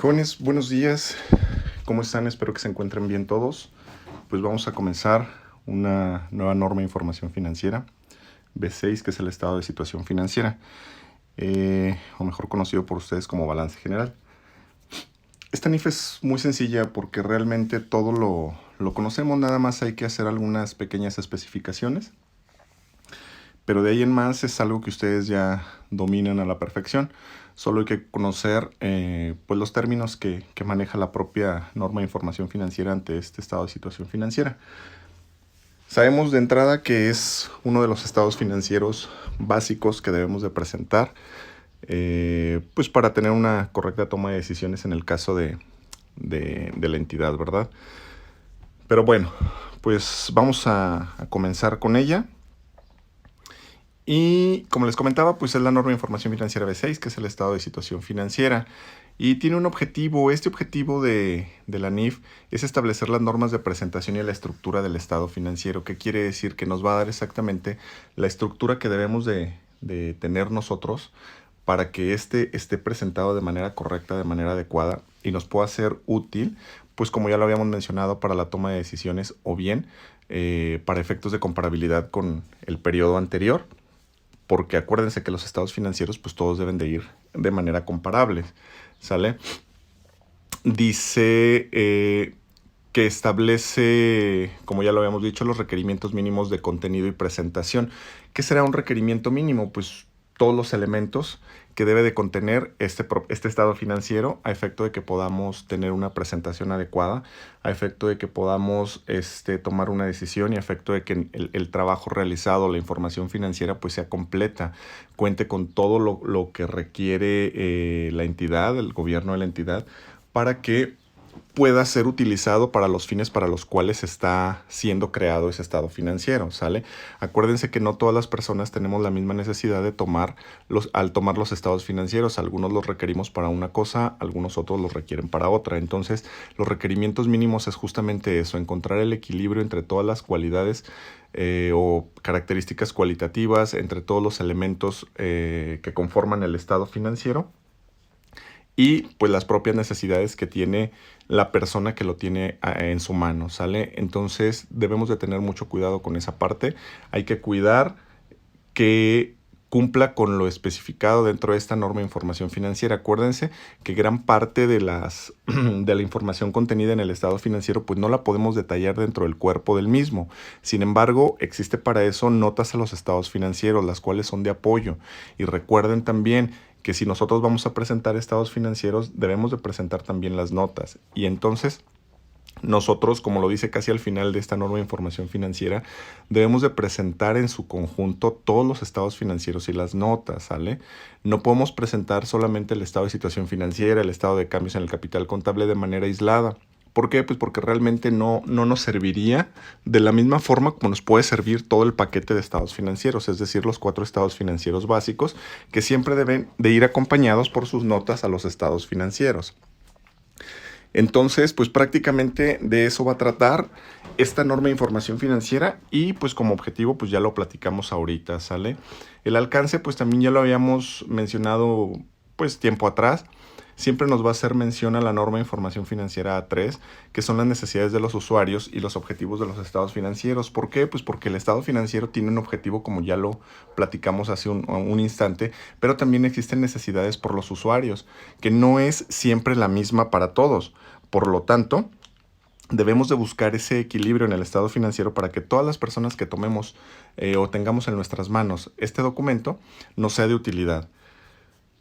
Jóvenes, buenos días. ¿Cómo están? Espero que se encuentren bien todos. Pues vamos a comenzar una nueva norma de información financiera, B6, que es el estado de situación financiera, o mejor conocido por ustedes como balance general. Esta NIF es muy sencilla porque realmente todo lo conocemos, nada más hay que hacer algunas pequeñas especificaciones. Pero de ahí en más es algo que ustedes ya dominan a la perfección. Solo hay que conocer pues los términos que maneja la propia norma de información financiera ante este estado de situación financiera. Sabemos de entrada que es uno de los estados financieros básicos que debemos de presentar pues para tener una correcta toma de decisiones en el caso de la entidad, ¿verdad? Pero bueno, pues vamos a comenzar con ella. Y como les comentaba, pues es la norma de información financiera B6, que es el estado de situación financiera. Y tiene un objetivo. Este objetivo de la NIF es establecer las normas de presentación y la estructura del estado financiero. ¿Qué quiere decir? Que nos va a dar exactamente la estructura que debemos de tener nosotros para que éste esté presentado de manera correcta, de manera adecuada y nos pueda ser útil, pues como ya lo habíamos mencionado, para la toma de decisiones o bien para efectos de comparabilidad con el periodo anterior. Porque acuérdense que los estados financieros pues todos deben de ir de manera comparable, ¿sale? Dice que establece, como ya lo habíamos dicho, los requerimientos mínimos de contenido y presentación. ¿Qué será un requerimiento mínimo? Pues todos los elementos que debe de contener este estado financiero a efecto de que podamos tener una presentación adecuada, a efecto de que podamos tomar una decisión y a efecto de que el trabajo realizado, la información financiera pues sea completa, cuente con todo lo que requiere la entidad, el gobierno de la entidad, para que pueda ser utilizado para los fines para los cuales está siendo creado ese estado financiero, ¿sale? Acuérdense que no todas las personas tenemos la misma necesidad de al tomar los estados financieros. Algunos los requerimos para una cosa, algunos otros los requieren para otra. Entonces, los requerimientos mínimos es justamente eso, encontrar el equilibrio entre todas las cualidades o características cualitativas, entre todos los elementos que conforman el estado financiero y pues las propias necesidades que tiene la persona que lo tiene en su mano, ¿sale? Entonces debemos de tener mucho cuidado con esa parte. Hay que cuidar que cumpla con lo especificado dentro de esta norma de información financiera. Acuérdense que gran parte de la información contenida en el estado financiero pues no la podemos detallar dentro del cuerpo del mismo. Sin embargo, existe para eso notas a los estados financieros, las cuales son de apoyo. Y recuerden también que si nosotros vamos a presentar estados financieros, debemos de presentar también las notas. Y entonces nosotros, como lo dice casi al final de esta norma de información financiera, debemos de presentar en su conjunto todos los estados financieros y las notas, ¿sale? No podemos presentar solamente el estado de situación financiera, el estado de cambios en el capital contable de manera aislada. ¿Por qué? Pues porque realmente no nos serviría de la misma forma como nos puede servir todo el paquete de estados financieros, es decir, los 4 estados financieros básicos que siempre deben de ir acompañados por sus notas a los estados financieros. Entonces, pues prácticamente de eso va a tratar esta norma de información financiera y pues como objetivo pues ya lo platicamos ahorita, ¿sale? El alcance pues también ya lo habíamos mencionado pues tiempo atrás. Siempre nos va a hacer mención a la norma de información financiera A3, que son las necesidades de los usuarios y los objetivos de los estados financieros. ¿Por qué? Pues porque el estado financiero tiene un objetivo, como ya lo platicamos hace un instante, pero también existen necesidades por los usuarios, que no es siempre la misma para todos. Por lo tanto, debemos de buscar ese equilibrio en el estado financiero para que todas las personas que tomemos o tengamos en nuestras manos este documento nos sea de utilidad.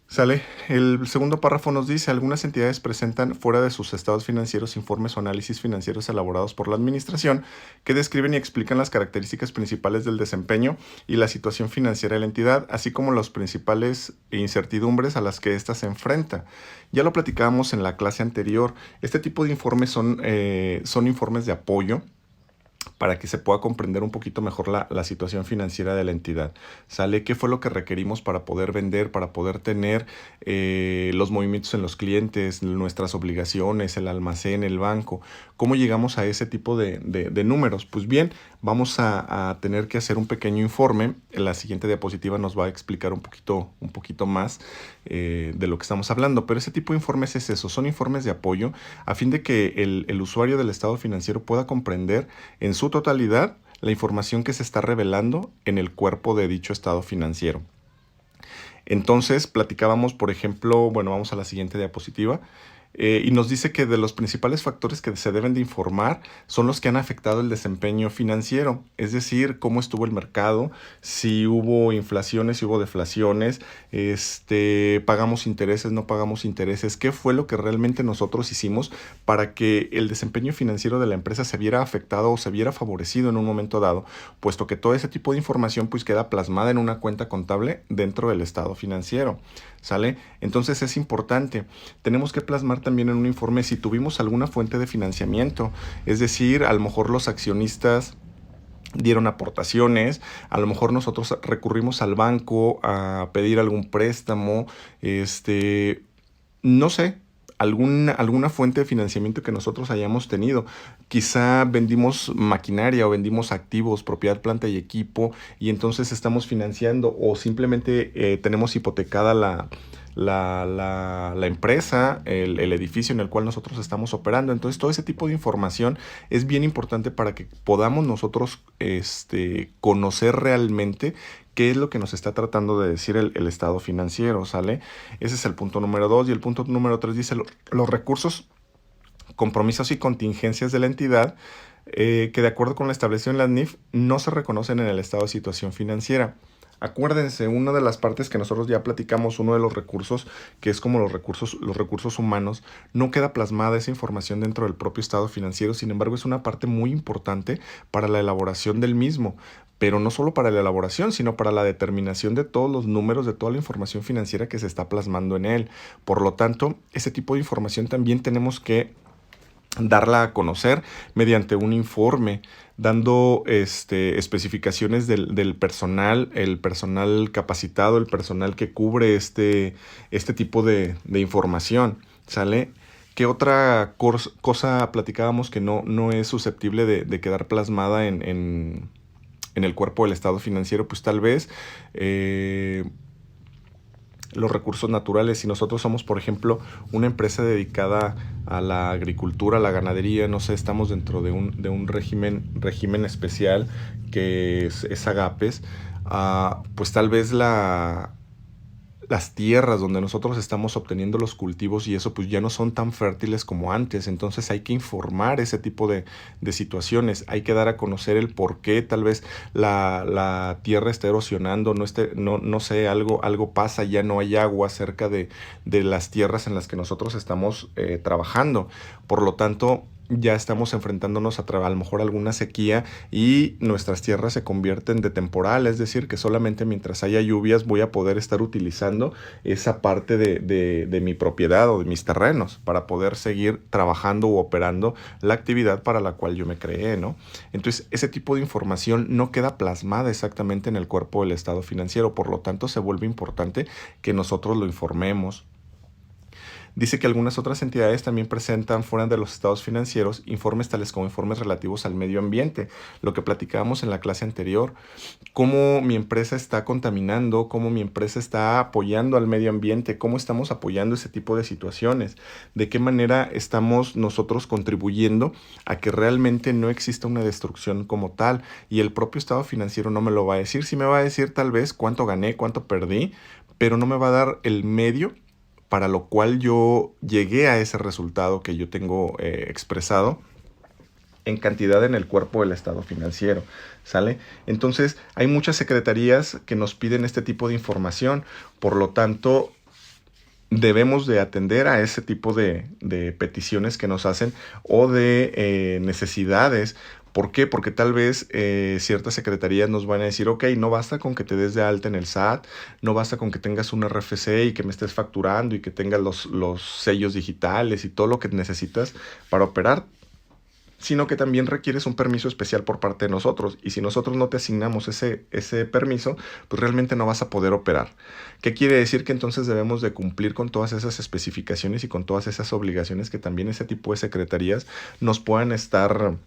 ¿Sale? El segundo párrafo nos dice, algunas entidades presentan fuera de sus estados financieros informes o análisis financieros elaborados por la administración que describen y explican las características principales del desempeño y la situación financiera de la entidad, así como las principales incertidumbres a las que ésta se enfrenta. Ya lo platicábamos en la clase anterior, este tipo de informes son informes de apoyo para que se pueda comprender un poquito mejor la situación financiera de la entidad. ¿Sale? ¿Qué fue lo que requerimos para poder vender, para poder tener los movimientos en los clientes, nuestras obligaciones, el almacén, el banco? ¿Cómo llegamos a ese tipo de números? Pues bien, vamos a tener que hacer un pequeño informe. En la siguiente diapositiva nos va a explicar un poquito más de lo que estamos hablando, pero ese tipo de informes es eso, son informes de apoyo a fin de que el usuario del estado financiero pueda comprender en su totalidad la información que se está revelando en el cuerpo de dicho estado financiero. Entonces, platicábamos, por ejemplo, bueno, vamos a la siguiente diapositiva. Y nos dice que de los principales factores que se deben de informar son los que han afectado el desempeño financiero, es decir, cómo estuvo el mercado, si hubo inflaciones, si hubo deflaciones, pagamos intereses, no pagamos intereses, qué fue lo que realmente nosotros hicimos para que el desempeño financiero de la empresa se viera afectado o se viera favorecido en un momento dado, puesto que todo ese tipo de información pues queda plasmada en una cuenta contable dentro del estado financiero. ¿Sale? Entonces es importante. Tenemos que plasmar también en un informe si tuvimos alguna fuente de financiamiento. Es decir, a lo mejor los accionistas dieron aportaciones, a lo mejor nosotros recurrimos al banco a pedir algún préstamo, no sé, alguna fuente de financiamiento que nosotros hayamos tenido. Quizá vendimos maquinaria o vendimos activos, propiedad, planta y equipo, y entonces estamos financiando o simplemente tenemos hipotecada la empresa, el edificio en el cual nosotros estamos operando. Entonces todo ese tipo de información es bien importante para que podamos nosotros conocer realmente qué es lo que nos está tratando de decir el estado financiero, ¿sale? Ese es el punto número 2. Y el punto número 3 dice los recursos, compromisos y contingencias de la entidad que de acuerdo con la establecido en la NIF no se reconocen en el estado de situación financiera. Acuérdense, una de las partes que nosotros ya platicamos, uno de los recursos, que es como los recursos humanos, no queda plasmada esa información dentro del propio estado financiero, sin embargo es una parte muy importante para la elaboración del mismo, pero no solo para la elaboración, sino para la determinación de todos los números, de toda la información financiera que se está plasmando en él. Por lo tanto, ese tipo de información también tenemos que darla a conocer mediante un informe, dando especificaciones del personal, el personal capacitado, el personal que cubre este tipo de información, ¿sale? ¿Qué otra cosa platicábamos que no es susceptible de quedar plasmada en el cuerpo del estado financiero? Pues tal vez los recursos naturales. Si nosotros somos, por ejemplo, una empresa dedicada a la agricultura, a la ganadería, no sé, estamos dentro de un régimen especial que es Agapes, pues tal vez las tierras donde nosotros estamos obteniendo los cultivos y eso pues ya no son tan fértiles como antes. Entonces hay que informar ese tipo de situaciones, hay que dar a conocer el por qué tal vez la tierra está erosionando, no sé, algo pasa, ya no hay agua cerca de las tierras en las que nosotros estamos trabajando. Por lo tanto, ya estamos enfrentándonos a lo mejor alguna sequía y nuestras tierras se convierten de temporal, es decir, que solamente mientras haya lluvias voy a poder estar utilizando esa parte de mi propiedad o de mis terrenos para poder seguir trabajando u operando la actividad para la cual yo me creé, ¿no? Entonces, ese tipo de información no queda plasmada exactamente en el cuerpo del estado financiero, por lo tanto, se vuelve importante que nosotros lo informemos. Dice que algunas otras entidades también presentan fuera de los estados financieros informes tales como informes relativos al medio ambiente, lo que platicábamos en la clase anterior, cómo mi empresa está contaminando, cómo mi empresa está apoyando al medio ambiente, cómo estamos apoyando ese tipo de situaciones, de qué manera estamos nosotros contribuyendo a que realmente no exista una destrucción como tal, y el propio estado financiero no me lo va a decir. Sí me va a decir tal vez cuánto gané, cuánto perdí, pero no me va a dar el medio para lo cual yo llegué a ese resultado que yo tengo expresado en cantidad en el cuerpo del estado financiero, ¿sale? Entonces, hay muchas secretarías que nos piden este tipo de información, por lo tanto, debemos de atender a ese tipo de peticiones que nos hacen o de necesidades. ¿Por qué? Porque tal vez ciertas secretarías nos van a decir, ok, no basta con que te des de alta en el SAT, no basta con que tengas un RFC y que me estés facturando y que tengas los sellos digitales y todo lo que necesitas para operar. sino que también requieres un permiso especial por parte de nosotros. Y si nosotros no te asignamos ese permiso, pues realmente no vas a poder operar. ¿Qué quiere decir? Que entonces debemos de cumplir con todas esas especificaciones y con todas esas obligaciones que también ese tipo de secretarías nos puedan estar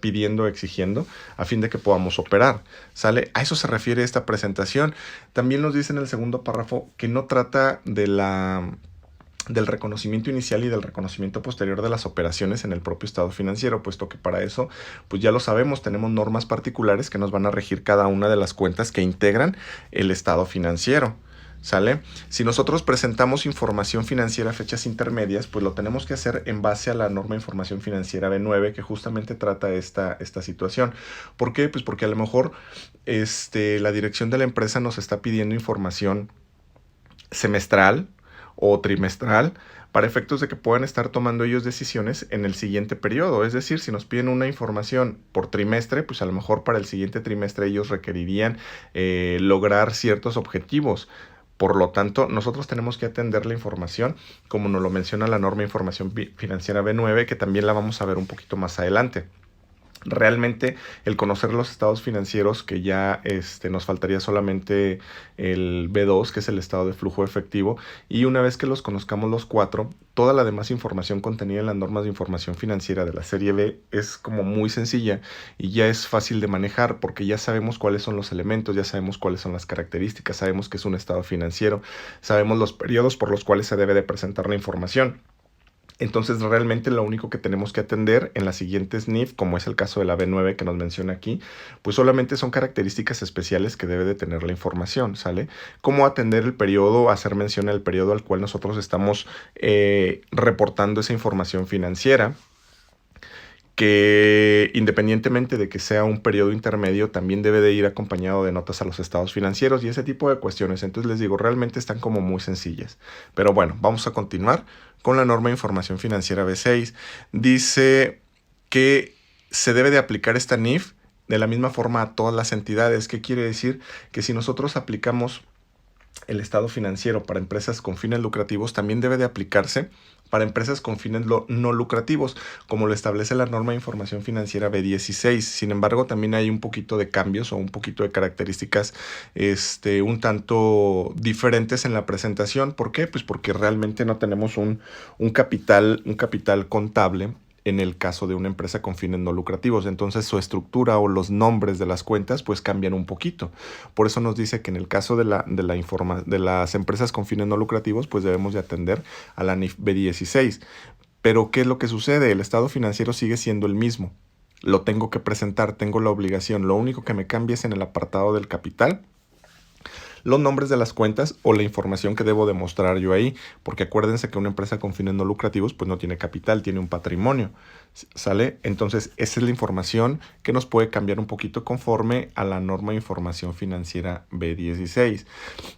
pidiendo, exigiendo, a fin de que podamos operar. ¿Sale? A eso se refiere esta presentación. También nos dice en el segundo párrafo que no trata del reconocimiento inicial y del reconocimiento posterior de las operaciones en el propio estado financiero, puesto que para eso, pues ya lo sabemos, tenemos normas particulares que nos van a regir cada una de las cuentas que integran el estado financiero. ¿Sale? Si nosotros presentamos información financiera a fechas intermedias, pues lo tenemos que hacer en base a la norma de información financiera B9, que justamente trata esta situación. ¿Por qué? Pues porque a lo mejor la dirección de la empresa nos está pidiendo información semestral o trimestral para efectos de que puedan estar tomando ellos decisiones en el siguiente periodo. Es decir, si nos piden una información por trimestre, pues a lo mejor para el siguiente trimestre ellos requerirían lograr ciertos objetivos. Por lo tanto, nosotros tenemos que atender la información, como nos lo menciona la norma de información financiera B9, que también la vamos a ver un poquito más adelante. Realmente el conocer los estados financieros, que ya nos faltaría solamente el B2, que es el estado de flujo efectivo, y una vez que los conozcamos los cuatro, toda la demás información contenida en las normas de información financiera de la serie B es como muy sencilla y ya es fácil de manejar, porque ya sabemos cuáles son los elementos, ya sabemos cuáles son las características, sabemos que es un estado financiero, sabemos los periodos por los cuales se debe de presentar la información. Entonces realmente lo único que tenemos que atender en las siguientes NIF, como es el caso de la B9 que nos menciona aquí, pues solamente son características especiales que debe de tener la información, ¿sale? Cómo atender el periodo, hacer mención al periodo al cual nosotros estamos reportando esa información financiera, que independientemente de que sea un periodo intermedio, también debe de ir acompañado de notas a los estados financieros y ese tipo de cuestiones. Entonces les digo, realmente están como muy sencillas. Pero bueno, vamos a continuar con la norma de información financiera B6. Dice que se debe de aplicar esta NIF de la misma forma a todas las entidades. ¿Qué quiere decir? Que si nosotros aplicamos el estado financiero para empresas con fines lucrativos, también debe de aplicarse para empresas con fines no lucrativos, como lo establece la norma de información financiera B16. Sin embargo, también hay un poquito de cambios o un poquito de características un tanto diferentes en la presentación. ¿Por qué? Pues porque realmente no tenemos un capital contable en el caso de una empresa con fines no lucrativos. Entonces su estructura o los nombres de las cuentas pues cambian un poquito. Por eso nos dice que en el caso de las empresas con fines no lucrativos pues debemos de atender a la NIF B16. Pero ¿qué es lo que sucede? El estado financiero sigue siendo el mismo. Lo tengo que presentar, tengo la obligación. Lo único que me cambia es en el apartado del capital los nombres de las cuentas o la información que debo demostrar yo ahí, porque acuérdense que una empresa con fines no lucrativos pues no tiene capital, tiene un patrimonio, ¿sale? Entonces esa es la información que nos puede cambiar un poquito conforme a la norma de información financiera B16.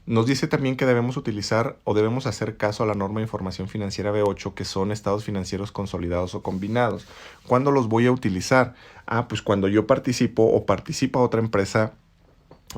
Nos dice también que debemos utilizar o debemos hacer caso a la norma de información financiera B8, que son estados financieros consolidados o combinados. ¿Cuándo los voy a utilizar? Pues cuando yo participo o participa otra empresa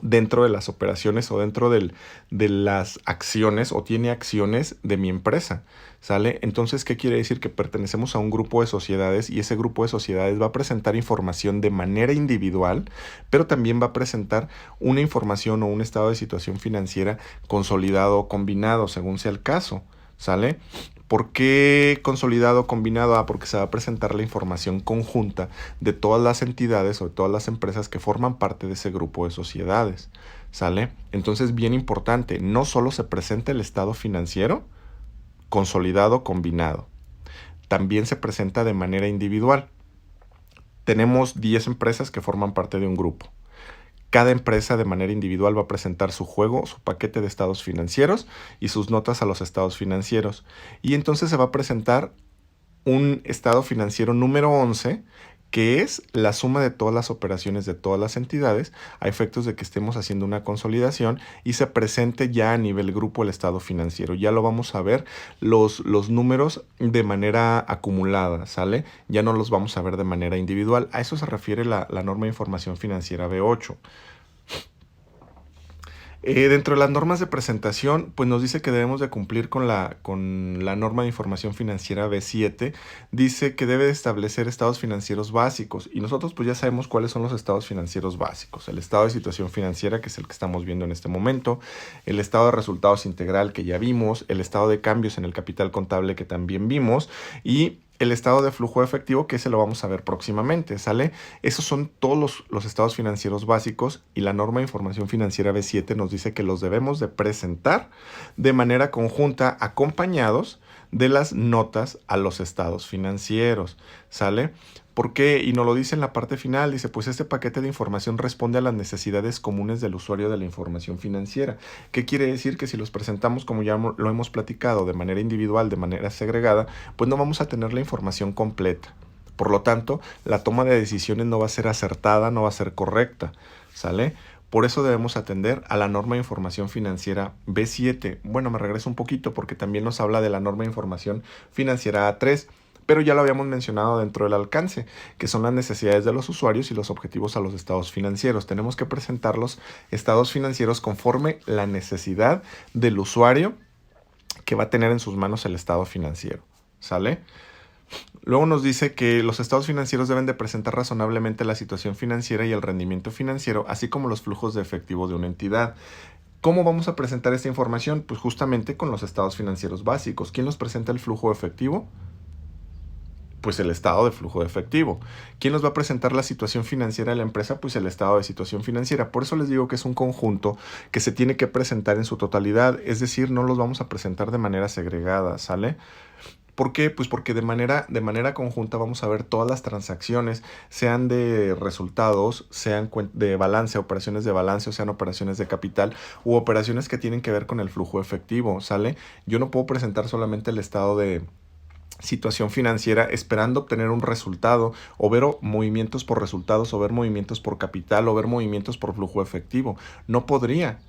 dentro de las operaciones o dentro de las acciones o tiene acciones de mi empresa, ¿sale? Entonces, ¿qué quiere decir? Que pertenecemos a un grupo de sociedades y ese grupo de sociedades va a presentar información de manera individual, pero también va a presentar una información o un estado de situación financiera consolidado o combinado, según sea el caso, ¿sale? ¿Por qué consolidado o combinado? Porque se va a presentar la información conjunta de todas las entidades o de todas las empresas que forman parte de ese grupo de sociedades, ¿sale? Entonces, bien importante, no solo se presenta el estado financiero consolidado o combinado, también se presenta de manera individual. Tenemos 10 empresas que forman parte de un grupo. Cada empresa de manera individual va a presentar su juego, su paquete de estados financieros y sus notas a los estados financieros. Y entonces se va a presentar un estado financiero número 11, que es la suma de todas las operaciones de todas las entidades a efectos de que estemos haciendo una consolidación y se presente ya a nivel grupo el estado financiero. Ya lo vamos a ver los números de manera acumulada, ¿sale? Ya no los vamos a ver de manera individual. A eso se refiere la norma de información financiera B8. Dentro de las normas de presentación, pues nos dice que debemos de cumplir con la norma de información financiera B7. Dice que debe de establecer estados financieros básicos. Y nosotros pues ya sabemos cuáles son los estados financieros básicos. El estado de situación financiera, que es el que estamos viendo en este momento. El estado de resultados integral, que ya vimos. El estado de cambios en el capital contable, que también vimos. Y el estado de flujo de efectivo, que ese lo vamos a ver próximamente, ¿sale? Esos son todos los estados financieros básicos, y la norma de información financiera B7 nos dice que los debemos de presentar de manera conjunta, acompañados de las notas a los estados financieros, ¿sale? ¿Por qué? Y nos lo dice en la parte final, dice, pues este paquete de información responde a las necesidades comunes del usuario de la información financiera. ¿Qué quiere decir? Que si los presentamos, como ya lo hemos platicado, de manera individual, de manera segregada, pues no vamos a tener la información completa. Por lo tanto, la toma de decisiones no va a ser acertada, no va a ser correcta, ¿sale? Por eso debemos atender a la norma de información financiera B7. Bueno, me regreso un poquito porque también nos habla de la norma de información financiera A3. Pero ya lo habíamos mencionado dentro del alcance, que son las necesidades de los usuarios y los objetivos a los estados financieros. Tenemos que presentar los estados financieros conforme la necesidad del usuario que va a tener en sus manos el estado financiero, ¿sale? Luego nos dice que los estados financieros deben de presentar razonablemente la situación financiera y el rendimiento financiero, así como los flujos de efectivo de una entidad. ¿Cómo vamos a presentar esta información? Pues justamente con los estados financieros básicos. ¿Quién nos presenta el flujo de efectivo? Pues el estado de flujo de efectivo. ¿Quién nos va a presentar la situación financiera de la empresa? Pues el estado de situación financiera. Por eso les digo que es un conjunto que se tiene que presentar en su totalidad, es decir, no los vamos a presentar de manera segregada, ¿sale? ¿Por qué? Pues porque de manera conjunta vamos a ver todas las transacciones, sean de resultados, sean de balance, operaciones de balance, o sean operaciones de capital, u operaciones que tienen que ver con el flujo efectivo, ¿sale? Yo no puedo presentar solamente el estado de situación financiera esperando obtener un resultado, o ver movimientos por resultados, o ver movimientos por capital, o ver movimientos por flujo efectivo. No podría.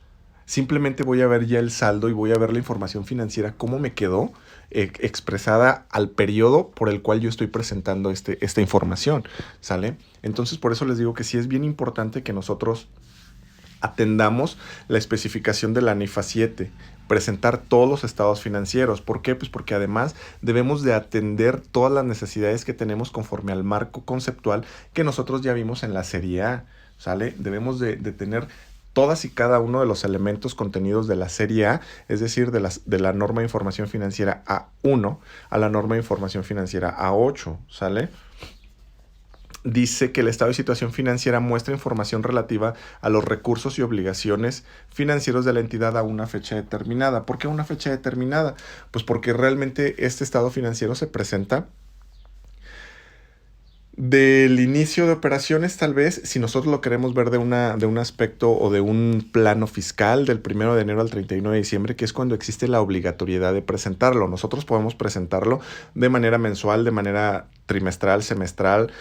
Simplemente voy a ver ya el saldo y voy a ver la información financiera, cómo me quedó expresada al periodo por el cual yo estoy presentando esta información, ¿sale? Entonces, por eso les digo que sí es bien importante que nosotros atendamos la especificación de la NIFA 7, presentar todos los estados financieros. ¿Por qué? Pues porque además debemos de atender todas las necesidades que tenemos conforme al marco conceptual que nosotros ya vimos en la serie A, ¿sale? Debemos de tener todas y cada uno de los elementos contenidos de la serie A, es decir, de la norma de información financiera A1 a la norma de información financiera A8, ¿sale? Dice que el estado de situación financiera muestra información relativa a los recursos y obligaciones financieros de la entidad a una fecha determinada. ¿Por qué una fecha determinada? Pues porque realmente este estado financiero se presenta del inicio de operaciones, tal vez, si nosotros lo queremos ver de un aspecto o de un plano fiscal, del 1 de enero al 31 de diciembre, que es cuando existe la obligatoriedad de presentarlo. Nosotros podemos presentarlo de manera mensual, de manera trimestral, semestral,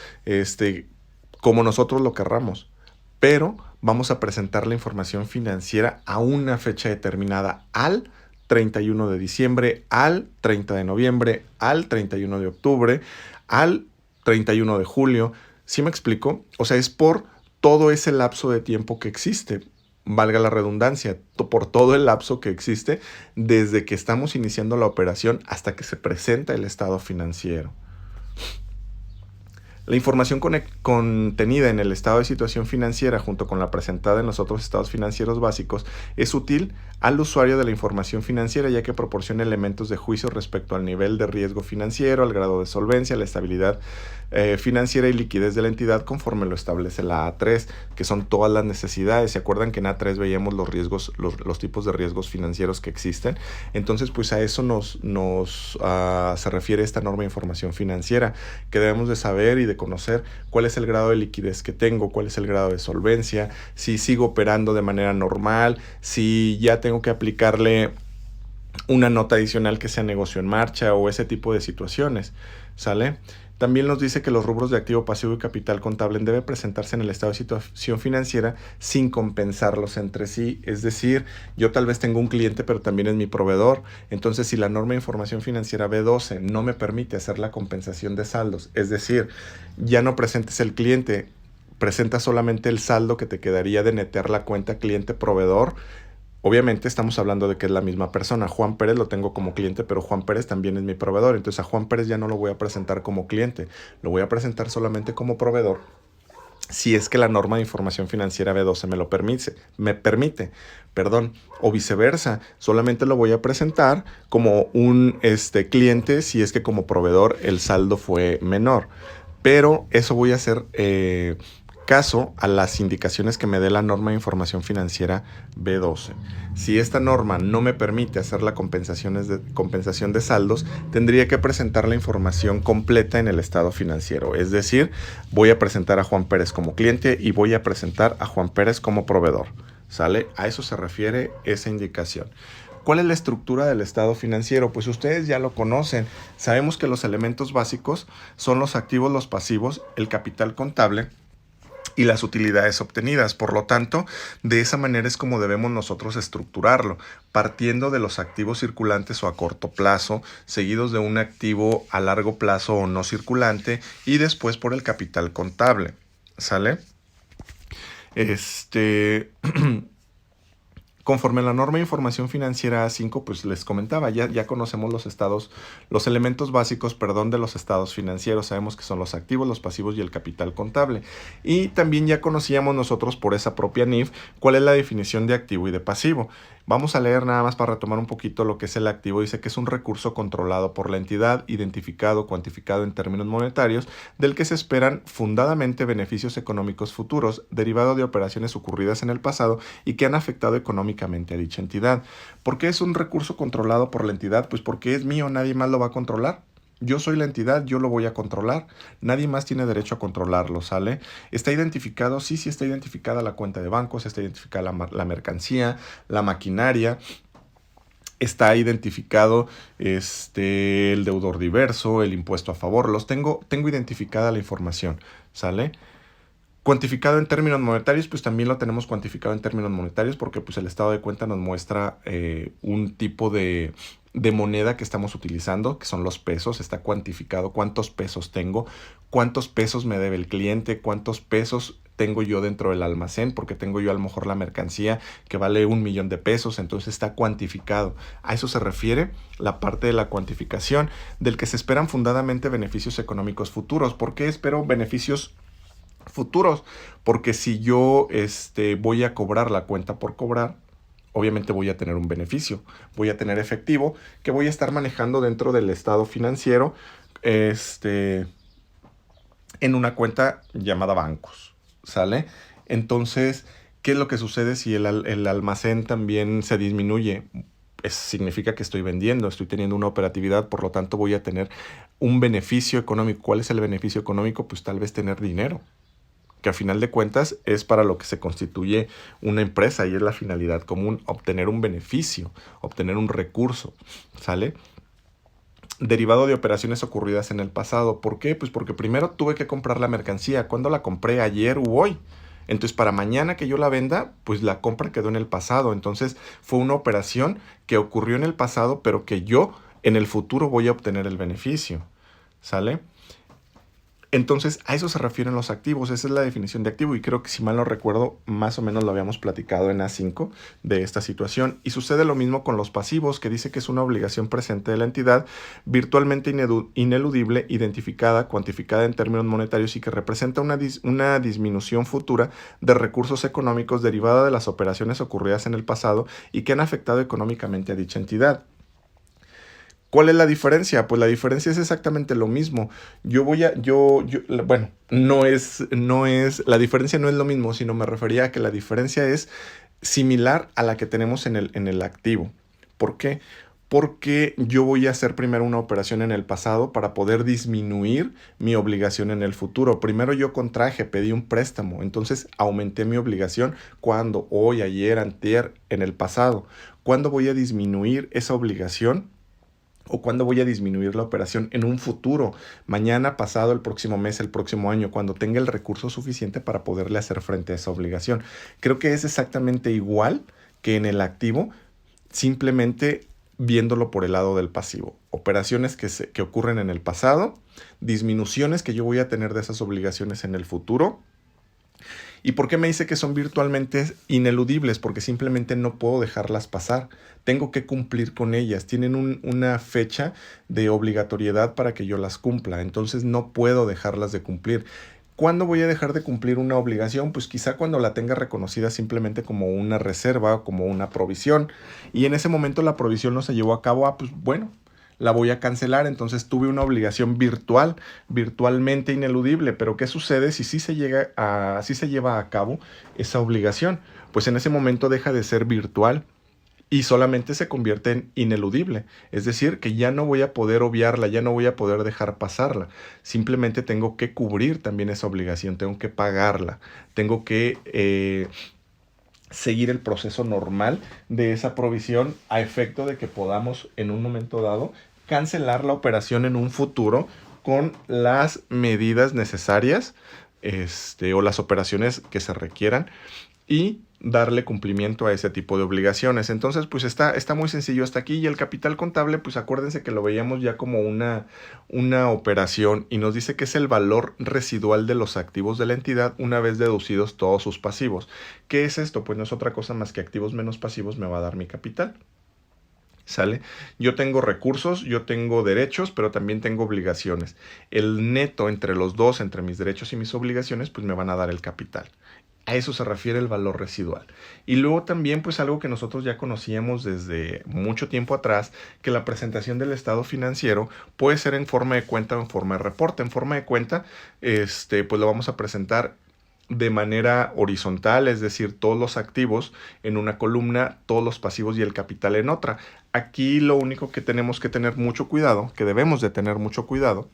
como nosotros lo querramos. Pero vamos a presentar la información financiera a una fecha determinada, al 31 de diciembre, al 30 de noviembre, al 31 de octubre, al 31 de julio. ¿Sí me explico? O sea, es por todo ese lapso de tiempo que existe, valga la redundancia, por todo el lapso que existe desde que estamos iniciando la operación hasta que se presenta el estado financiero. La información contenida en el estado de situación financiera junto con la presentada en los otros estados financieros básicos es útil al usuario de la información financiera, ya que proporciona elementos de juicio respecto al nivel de riesgo financiero, al grado de solvencia, la estabilidad financiera y liquidez de la entidad conforme lo establece la A3, que son todas las necesidades. ¿Se acuerdan que en A3 veíamos los riesgos, los tipos de riesgos financieros que existen? Entonces, pues a eso se refiere esta norma de información financiera, que debemos de saber y de conocer cuál es el grado de liquidez que tengo, cuál es el grado de solvencia, si sigo operando de manera normal, si ya tengo que aplicarle una nota adicional que sea negocio en marcha o ese tipo de situaciones, ¿sale? También nos dice que los rubros de activo pasivo y capital contable deben presentarse en el estado de situación financiera sin compensarlos entre sí. Es decir, yo tal vez tengo un cliente, pero también es mi proveedor. Entonces, si la norma de información financiera B12 no me permite hacer la compensación de saldos, es decir, ya no presentes el cliente, presenta solamente el saldo que te quedaría de netear la cuenta cliente-proveedor, Obviamente estamos hablando de que es la misma persona. Juan Pérez lo tengo como cliente, pero Juan Pérez también es mi proveedor. Entonces a Juan Pérez ya no lo voy a presentar como cliente, lo voy a presentar solamente como proveedor si es que la norma de información financiera B12 me permite, o viceversa, solamente lo voy a presentar como un cliente si es que como proveedor el saldo fue menor. Pero eso voy a hacer caso a las indicaciones que me dé la norma de información financiera B12. Si esta norma no me permite hacer la compensación de saldos, tendría que presentar la información completa en el estado financiero. Es decir, voy a presentar a Juan Pérez como cliente y voy a presentar a Juan Pérez como proveedor. ¿Sale? A eso se refiere esa indicación. ¿Cuál es la estructura del estado financiero? Pues ustedes ya lo conocen. Sabemos que los elementos básicos son los activos, los pasivos, el capital contable y las utilidades obtenidas. Por lo tanto, de esa manera es como debemos nosotros estructurarlo, partiendo de los activos circulantes o a corto plazo, seguidos de un activo a largo plazo o no circulante y después por el capital contable. ¿Sale? Conforme a la norma de información financiera A5, pues les comentaba, ya conocemos los elementos básicos, de los estados financieros. Sabemos que son los activos, los pasivos y el capital contable. Y también ya conocíamos nosotros por esa propia NIF cuál es la definición de activo y de pasivo. Vamos a leer nada más para retomar un poquito lo que es el activo. Dice que es un recurso controlado por la entidad, identificado, cuantificado en términos monetarios, del que se esperan fundadamente beneficios económicos futuros, derivado de operaciones ocurridas en el pasado y que han afectado económicamente a dicha entidad. ¿Por qué es un recurso controlado por la entidad? Pues porque es mío, nadie más lo va a controlar. Yo soy la entidad, yo lo voy a controlar. Nadie más tiene derecho a controlarlo, ¿sale? ¿Está identificado? Sí, está identificada la cuenta de bancos, está identificada la mercancía, la maquinaria. Está identificado el deudor diverso, el impuesto a favor. Tengo identificada la información, ¿sale? Cuantificado en términos monetarios, pues también lo tenemos cuantificado en términos monetarios porque pues el estado de cuenta nos muestra un tipo de moneda que estamos utilizando, que son los pesos. Está cuantificado cuántos pesos tengo, cuántos pesos me debe el cliente, cuántos pesos tengo yo dentro del almacén, porque tengo yo a lo mejor la mercancía que vale 1,000,000 de pesos, entonces está cuantificado. A eso se refiere la parte de la cuantificación, del que se esperan fundadamente beneficios económicos futuros. ¿Por qué espero beneficios futuros? Porque si yo voy a cobrar la cuenta por cobrar, obviamente voy a tener un beneficio, voy a tener efectivo que voy a estar manejando dentro del estado financiero en una cuenta llamada bancos, ¿sale? Entonces, ¿qué es lo que sucede si el almacén también se disminuye? Significa que estoy vendiendo, estoy teniendo una operatividad, por lo tanto voy a tener un beneficio económico. ¿Cuál es el beneficio económico? Pues tal vez tener dinero, que a final de cuentas es para lo que se constituye una empresa y es la finalidad común, obtener un beneficio, obtener un recurso, ¿sale? Derivado de operaciones ocurridas en el pasado. ¿Por qué? Pues porque primero tuve que comprar la mercancía. ¿Cuándo la compré? ¿Ayer u hoy? Entonces, para mañana que yo la venda, pues la compra quedó en el pasado. Entonces, fue una operación que ocurrió en el pasado, pero que yo en el futuro voy a obtener el beneficio, ¿sale? Entonces, a eso se refieren los activos. Esa es la definición de activo y creo que, si mal no recuerdo, más o menos lo habíamos platicado en A5 de esta situación. Y sucede lo mismo con los pasivos, que dice que es una obligación presente de la entidad, virtualmente ineludible, identificada, cuantificada en términos monetarios y que representa una disminución futura de recursos económicos derivada de las operaciones ocurridas en el pasado y que han afectado económicamente a dicha entidad. ¿Cuál es la diferencia? Pues la diferencia es exactamente lo mismo. Bueno, la diferencia no es lo mismo, sino me refería a que la diferencia es similar a la que tenemos en el activo. ¿Por qué? Porque yo voy a hacer primero una operación en el pasado para poder disminuir mi obligación en el futuro. Primero yo contraje, pedí un préstamo, entonces aumenté mi obligación cuando, hoy, ayer, antier, en el pasado. ¿Cuándo voy a disminuir esa obligación? ¿O cuándo voy a disminuir la operación? En un futuro, mañana, pasado, el próximo mes, el próximo año, cuando tenga el recurso suficiente para poderle hacer frente a esa obligación. Creo que es exactamente igual que en el activo, simplemente viéndolo por el lado del pasivo. Operaciones que ocurren en el pasado, disminuciones que yo voy a tener de esas obligaciones en el futuro ¿Y por qué me dice que son virtualmente ineludibles? Porque simplemente no puedo dejarlas pasar. Tengo que cumplir con ellas. Tienen una fecha de obligatoriedad para que yo las cumpla. Entonces no puedo dejarlas de cumplir. ¿Cuándo voy a dejar de cumplir una obligación? Pues quizá cuando la tenga reconocida simplemente como una reserva o como una provisión. Y en ese momento la provisión no se llevó a cabo. Pues bueno, la voy a cancelar. Entonces tuve una obligación virtual, virtualmente ineludible. Pero ¿qué sucede si sí si se lleva a cabo esa obligación? Pues en ese momento deja de ser virtual y solamente se convierte en ineludible. Es decir, que ya no voy a poder obviarla, ya no voy a poder dejar pasarla. Simplemente tengo que cubrir también esa obligación, tengo que pagarla, tengo que seguir el proceso normal de esa provisión a efecto de que podamos en un momento dado cancelar la operación en un futuro con las medidas necesarias o las operaciones que se requieran y darle cumplimiento a ese tipo de obligaciones. Entonces, pues está muy sencillo hasta aquí. Y el capital contable, pues acuérdense que lo veíamos ya como una operación y nos dice que es el valor residual de los activos de la entidad una vez deducidos todos sus pasivos. ¿Qué es esto? Pues no es otra cosa más que activos menos pasivos me va a dar mi capital. ¿Sale? Yo tengo recursos, yo tengo derechos, pero también tengo obligaciones. El neto entre los dos, entre mis derechos y mis obligaciones, pues me van a dar el capital. A eso se refiere el valor residual. Y luego también, pues algo que nosotros ya conocíamos desde mucho tiempo atrás, que la presentación del estado financiero puede ser en forma de cuenta o en forma de reporte. En forma de cuenta, pues lo vamos a presentar de manera horizontal, es decir, todos los activos en una columna, todos los pasivos y el capital en otra. Aquí lo único que tenemos que tener mucho cuidado, que debemos de tener mucho cuidado,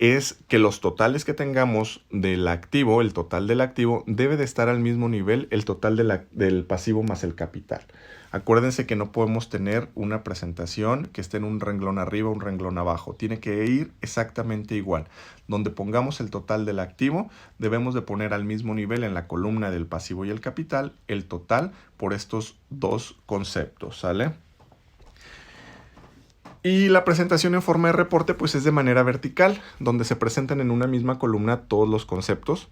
es que los totales que tengamos del activo, el total del activo, debe de estar al mismo nivel el total del pasivo más el capital. Acuérdense que no podemos tener una presentación que esté en un renglón arriba, un renglón abajo. Tiene que ir exactamente igual. Donde pongamos el total del activo, debemos de poner al mismo nivel en la columna del pasivo y el capital, el total por estos dos conceptos, ¿sale? Y la presentación en forma de reporte pues es de manera vertical, donde se presentan en una misma columna todos los conceptos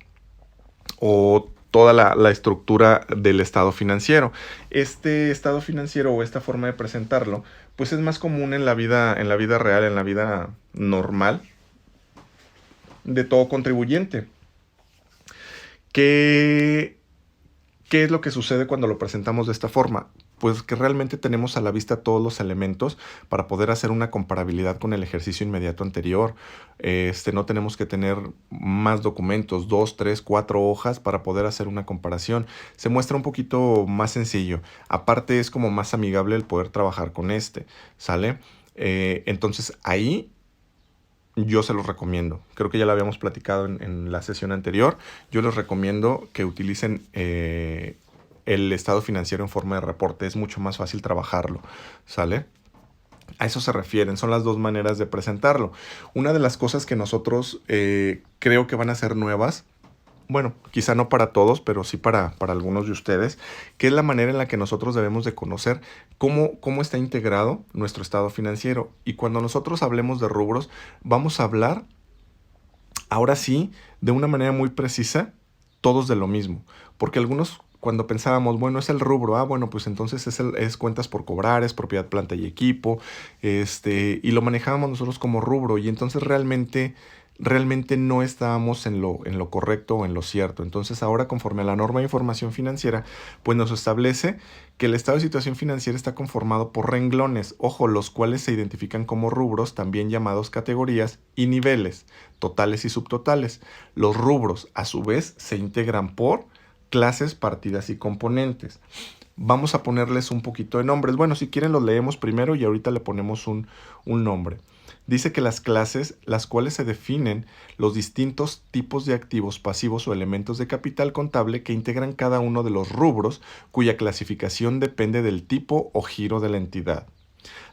o toda la estructura del estado financiero. Este estado financiero o esta forma de presentarlo pues es más común en la vida real, en la vida normal de todo contribuyente. ¿Qué es lo que sucede cuando lo presentamos de esta forma? Pues que realmente tenemos a la vista todos los elementos para poder hacer una comparabilidad con el ejercicio inmediato anterior. No tenemos que tener más documentos, 2, 3, 4 hojas para poder hacer una comparación. Se muestra un poquito más sencillo. Aparte es como más amigable el poder trabajar con ¿sale? Entonces ahí yo se los recomiendo. Creo que ya lo habíamos platicado en la sesión anterior. Yo les recomiendo que utilicen el estado financiero en forma de reporte. Es mucho más fácil trabajarlo, ¿sale? A eso se refieren, son las dos maneras de presentarlo. Una de las cosas que nosotros creo que van a ser nuevas, bueno, quizá no para todos, pero sí para algunos de ustedes, que es la manera en la que nosotros debemos de conocer cómo está integrado nuestro estado financiero. Y cuando nosotros hablemos de rubros, vamos a hablar, ahora sí, de una manera muy precisa, todos de lo mismo. Porque algunos, cuando pensábamos, bueno, es el rubro, bueno, pues entonces es cuentas por cobrar, es propiedad, planta y equipo, y lo manejábamos nosotros como rubro, y entonces realmente no estábamos en lo correcto o en lo cierto. Entonces ahora, conforme a la norma de información financiera, pues nos establece que el estado de situación financiera está conformado por renglones, ojo, los cuales se identifican como rubros, también llamados categorías, y niveles, totales y subtotales. Los rubros, a su vez, se integran por clases, partidas y componentes. Vamos a ponerles un poquito de nombres. Bueno, si quieren los leemos primero y ahorita le ponemos un nombre. Dice que las clases, las cuales se definen los distintos tipos de activos pasivos o elementos de capital contable que integran cada uno de los rubros, cuya clasificación depende del tipo o giro de la entidad.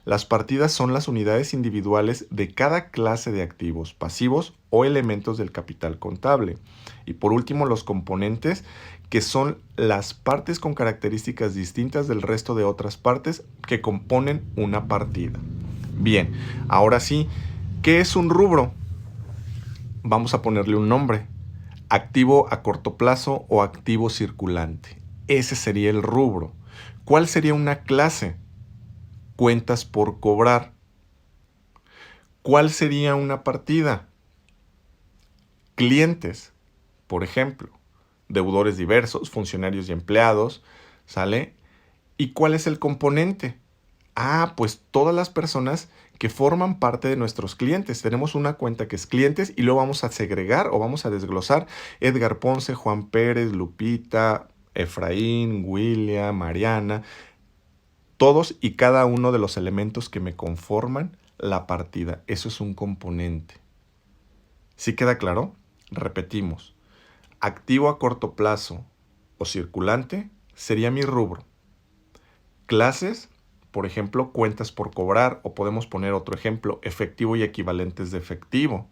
Las partidas son las unidades individuales de cada clase de activos pasivos o elementos del capital contable. Y por último, los componentes, que son las partes con características distintas del resto de otras partes que componen una partida. Bien, ahora sí, ¿qué es un rubro? Vamos a ponerle un nombre. Activo a corto plazo o activo circulante. Ese sería el rubro. ¿Cuál sería una clase? Cuentas por cobrar. ¿Cuál sería una partida? Clientes, por ejemplo, deudores diversos, funcionarios y empleados, ¿sale? ¿Y cuál es el componente? Pues todas las personas que forman parte de nuestros clientes. Tenemos una cuenta que es clientes y luego vamos a segregar o vamos a desglosar Edgar Ponce, Juan Pérez, Lupita, Efraín, William, Mariana, todos y cada uno de los elementos que me conforman la partida. Eso es un componente. ¿Sí queda claro? Repetimos. Activo a corto plazo o circulante sería mi rubro. Clases, por ejemplo, cuentas por cobrar, o podemos poner otro ejemplo, efectivo y equivalentes de efectivo.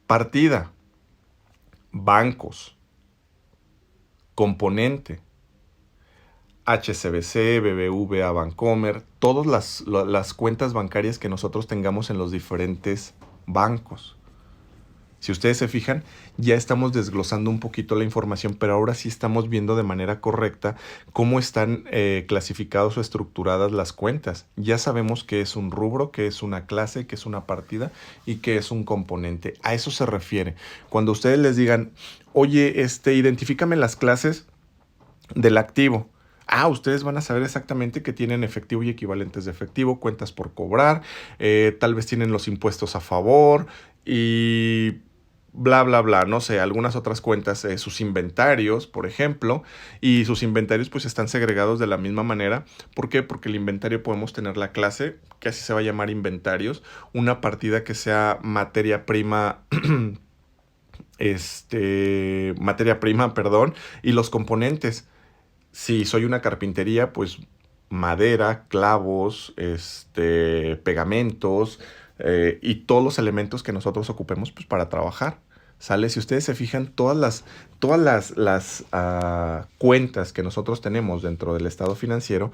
Partida, bancos, componente, HSBC, BBVA, Bancomer, todas las cuentas bancarias que nosotros tengamos en los diferentes bancos. Si ustedes se fijan, ya estamos desglosando un poquito la información, pero ahora sí estamos viendo de manera correcta cómo están clasificadas o estructuradas las cuentas. Ya sabemos qué es un rubro, qué es una clase, qué es una partida y qué es un componente. A eso se refiere. Cuando ustedes les digan, oye, identifícame las clases del activo. Ustedes van a saber exactamente que tienen efectivo y equivalentes de efectivo, cuentas por cobrar, tal vez tienen los impuestos a favor y bla, bla, bla, no sé, algunas otras cuentas, sus inventarios, por ejemplo, y sus inventarios pues están segregados de la misma manera. ¿Por qué? Porque el inventario podemos tener la clase, que así se va a llamar inventarios, una partida que sea materia prima, perdón, y los componentes. Si soy una carpintería, pues madera, clavos, pegamentos y todos los elementos que nosotros ocupemos pues, para trabajar. ¿Sale? Si ustedes se fijan, todas las cuentas que nosotros tenemos dentro del estado financiero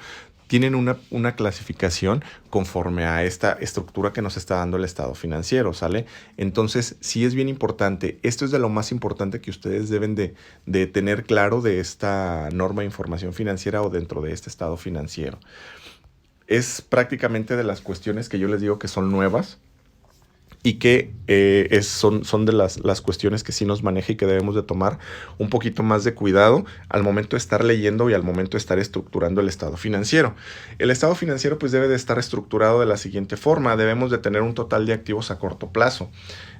tienen una clasificación conforme a esta estructura que nos está dando el estado financiero, ¿sale? Entonces, sí es bien importante. Esto es de lo más importante que ustedes deben de tener claro de esta norma de información financiera o dentro de este estado financiero. Es prácticamente de las cuestiones que yo les digo que son nuevas y que son de las cuestiones que sí nos maneja y que debemos de tomar un poquito más de cuidado al momento de estar leyendo y al momento de estar estructurando el estado financiero. El estado financiero pues debe de estar estructurado de la siguiente forma. Debemos de tener un total de activos a corto plazo.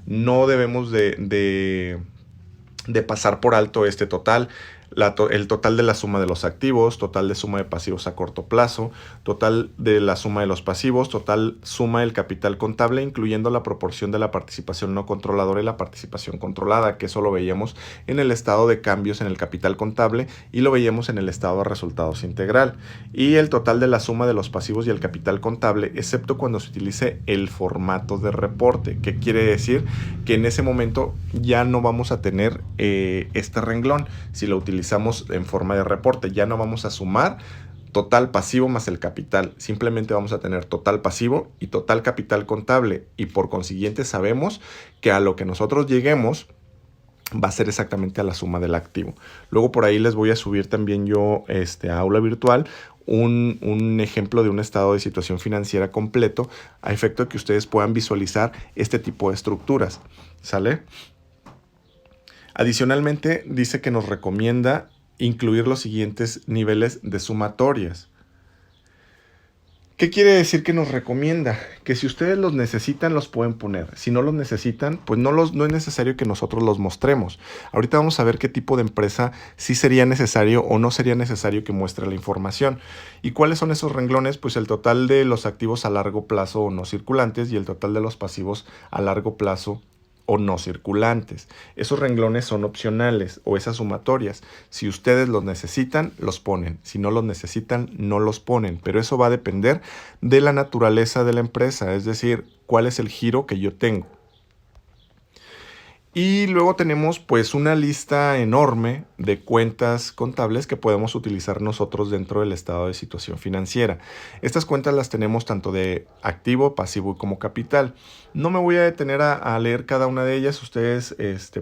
No debemos de pasar por alto este total. El total de la suma de los activos, total de suma de pasivos a corto plazo, total de la suma de los pasivos, total suma del capital contable, incluyendo la proporción de la participación no controladora y la participación controlada, que eso lo veíamos en el estado de cambios en el capital contable y lo veíamos en el estado de resultados integral. Y el total de la suma de los pasivos y el capital contable, excepto cuando se utilice el formato de reporte, que quiere decir que en ese momento ya no vamos a tener este renglón. Si lo utilizamos en forma de reporte, ya no vamos a sumar total pasivo más el capital. Simplemente vamos a tener total pasivo y total capital contable. Y por consiguiente sabemos que a lo que nosotros lleguemos va a ser exactamente a la suma del activo. Luego por ahí les voy a subir también yo a aula virtual un ejemplo de un estado de situación financiera completo a efecto de que ustedes puedan visualizar este tipo de estructuras. ¿Sale? Adicionalmente, dice que nos recomienda incluir los siguientes niveles de sumatorias. ¿Qué quiere decir que nos recomienda? Que si ustedes los necesitan, los pueden poner. Si no los necesitan, pues no es necesario que nosotros los mostremos. Ahorita vamos a ver qué tipo de empresa sí sería necesario o no sería necesario que muestre la información. ¿Y cuáles son esos renglones? Pues el total de los activos a largo plazo o no circulantes y el total de los pasivos a largo plazo o no circulantes. Esos renglones son opcionales o esas sumatorias. Si ustedes los necesitan, los ponen. Si no los necesitan, no los ponen. Pero eso va a depender de la naturaleza de la empresa, es decir, cuál es el giro que yo tengo. Y luego tenemos pues una lista enorme de cuentas contables que podemos utilizar nosotros dentro del estado de situación financiera. Estas cuentas las tenemos tanto de activo, pasivo y como capital. No me voy a detener a leer cada una de ellas. Ustedes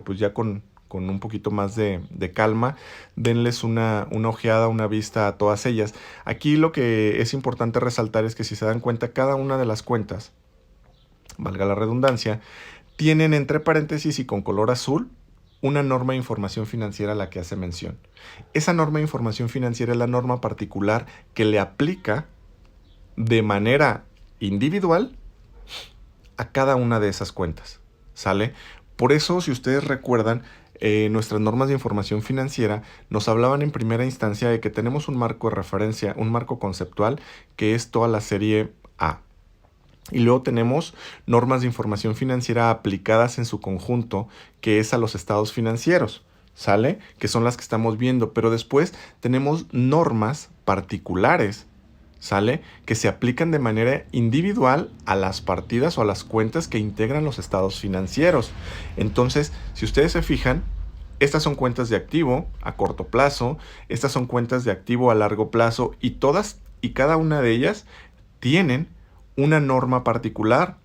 pues ya con con un poquito más de calma, denles una ojeada, una vista a todas ellas. Aquí lo que es importante resaltar es que si se dan cuenta, cada una de las cuentas, valga la redundancia, tienen entre paréntesis y con color azul una norma de información financiera a la que hace mención. Esa norma de información financiera es la norma particular que le aplica de manera individual a cada una de esas cuentas, ¿sale? Por eso, si ustedes recuerdan, nuestras normas de información financiera nos hablaban en primera instancia de que tenemos un marco de referencia, un marco conceptual, que es toda la serie A. Y luego tenemos normas de información financiera aplicadas en su conjunto, que es a los estados financieros, ¿sale? Que son las que estamos viendo. Pero después tenemos normas particulares, ¿sale? Que se aplican de manera individual a las partidas o a las cuentas que integran los estados financieros. Entonces, si ustedes se fijan, estas son cuentas de activo a corto plazo, estas son cuentas de activo a largo plazo y todas y cada una de ellas tienen una norma particular.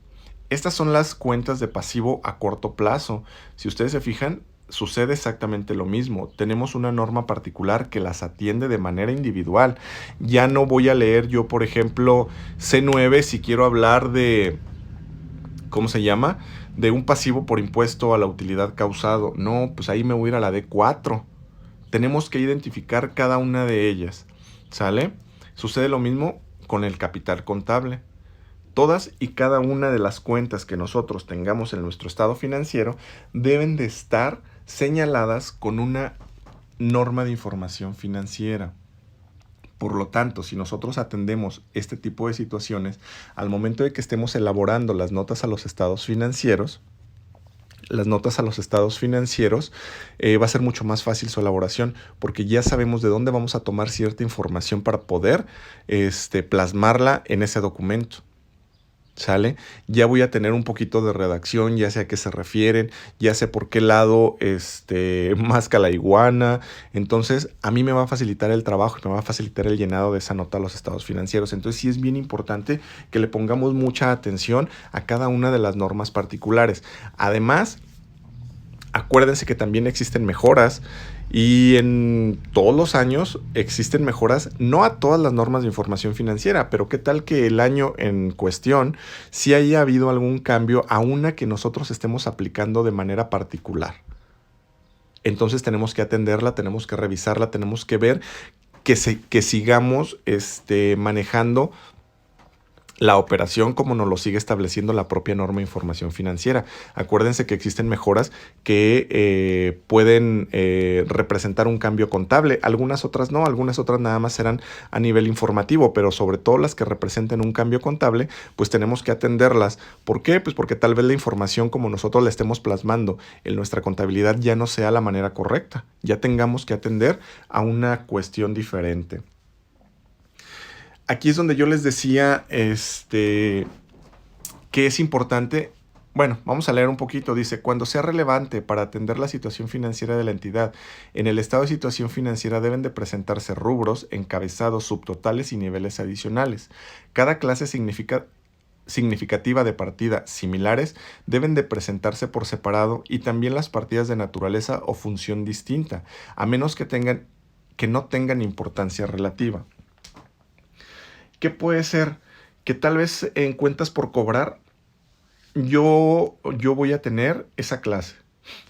Estas son las cuentas de pasivo a corto plazo. Si ustedes se fijan, sucede exactamente lo mismo. Tenemos una norma particular que las atiende de manera individual. Ya no voy a leer yo, por ejemplo, C9 si quiero hablar de, ¿cómo se llama? De un pasivo por impuesto a la utilidad causado. No, pues ahí me voy a ir a la D4. Tenemos que identificar cada una de ellas, ¿sale? Sucede lo mismo con el capital contable. Todas y cada una de las cuentas que nosotros tengamos en nuestro estado financiero deben de estar señaladas con una norma de información financiera. Por lo tanto, si nosotros atendemos este tipo de situaciones, al momento de que estemos elaborando las notas a los estados financieros, va a ser mucho más fácil su elaboración porque ya sabemos de dónde vamos a tomar cierta información para poder plasmarla en ese documento. ¿Sale? Ya voy a tener un poquito de redacción, ya sé a qué se refieren, ya sé por qué lado masca la iguana. Entonces, a mí me va a facilitar el trabajo y me va a facilitar el llenado de esa nota a los estados financieros. Entonces, sí es bien importante que le pongamos mucha atención a cada una de las normas particulares. Además, acuérdense que también existen mejoras y en todos los años existen mejoras, no a todas las normas de información financiera, pero qué tal que el año en cuestión sí haya habido algún cambio a una que nosotros estemos aplicando de manera particular. Entonces tenemos que atenderla, tenemos que revisarla, tenemos que ver que sigamos manejando la operación como nos lo sigue estableciendo la propia norma de información financiera. Acuérdense que existen mejoras que pueden representar un cambio contable, algunas otras no, algunas otras nada más serán a nivel informativo, pero sobre todo las que representen un cambio contable, pues tenemos que atenderlas. ¿Por qué? Pues porque tal vez la información como nosotros la estemos plasmando en nuestra contabilidad ya no sea la manera correcta, ya tengamos que atender a una cuestión diferente. Aquí es donde yo les decía que es importante. Bueno, vamos a leer un poquito. Dice, cuando sea relevante para atender la situación financiera de la entidad, en el estado de situación financiera deben de presentarse rubros, encabezados, subtotales y niveles adicionales. Cada clase significativa de partida similares deben de presentarse por separado y también las partidas de naturaleza o función distinta, a menos que no tengan importancia relativa. ¿Qué puede ser? Que tal vez en cuentas por cobrar yo voy a tener esa clase,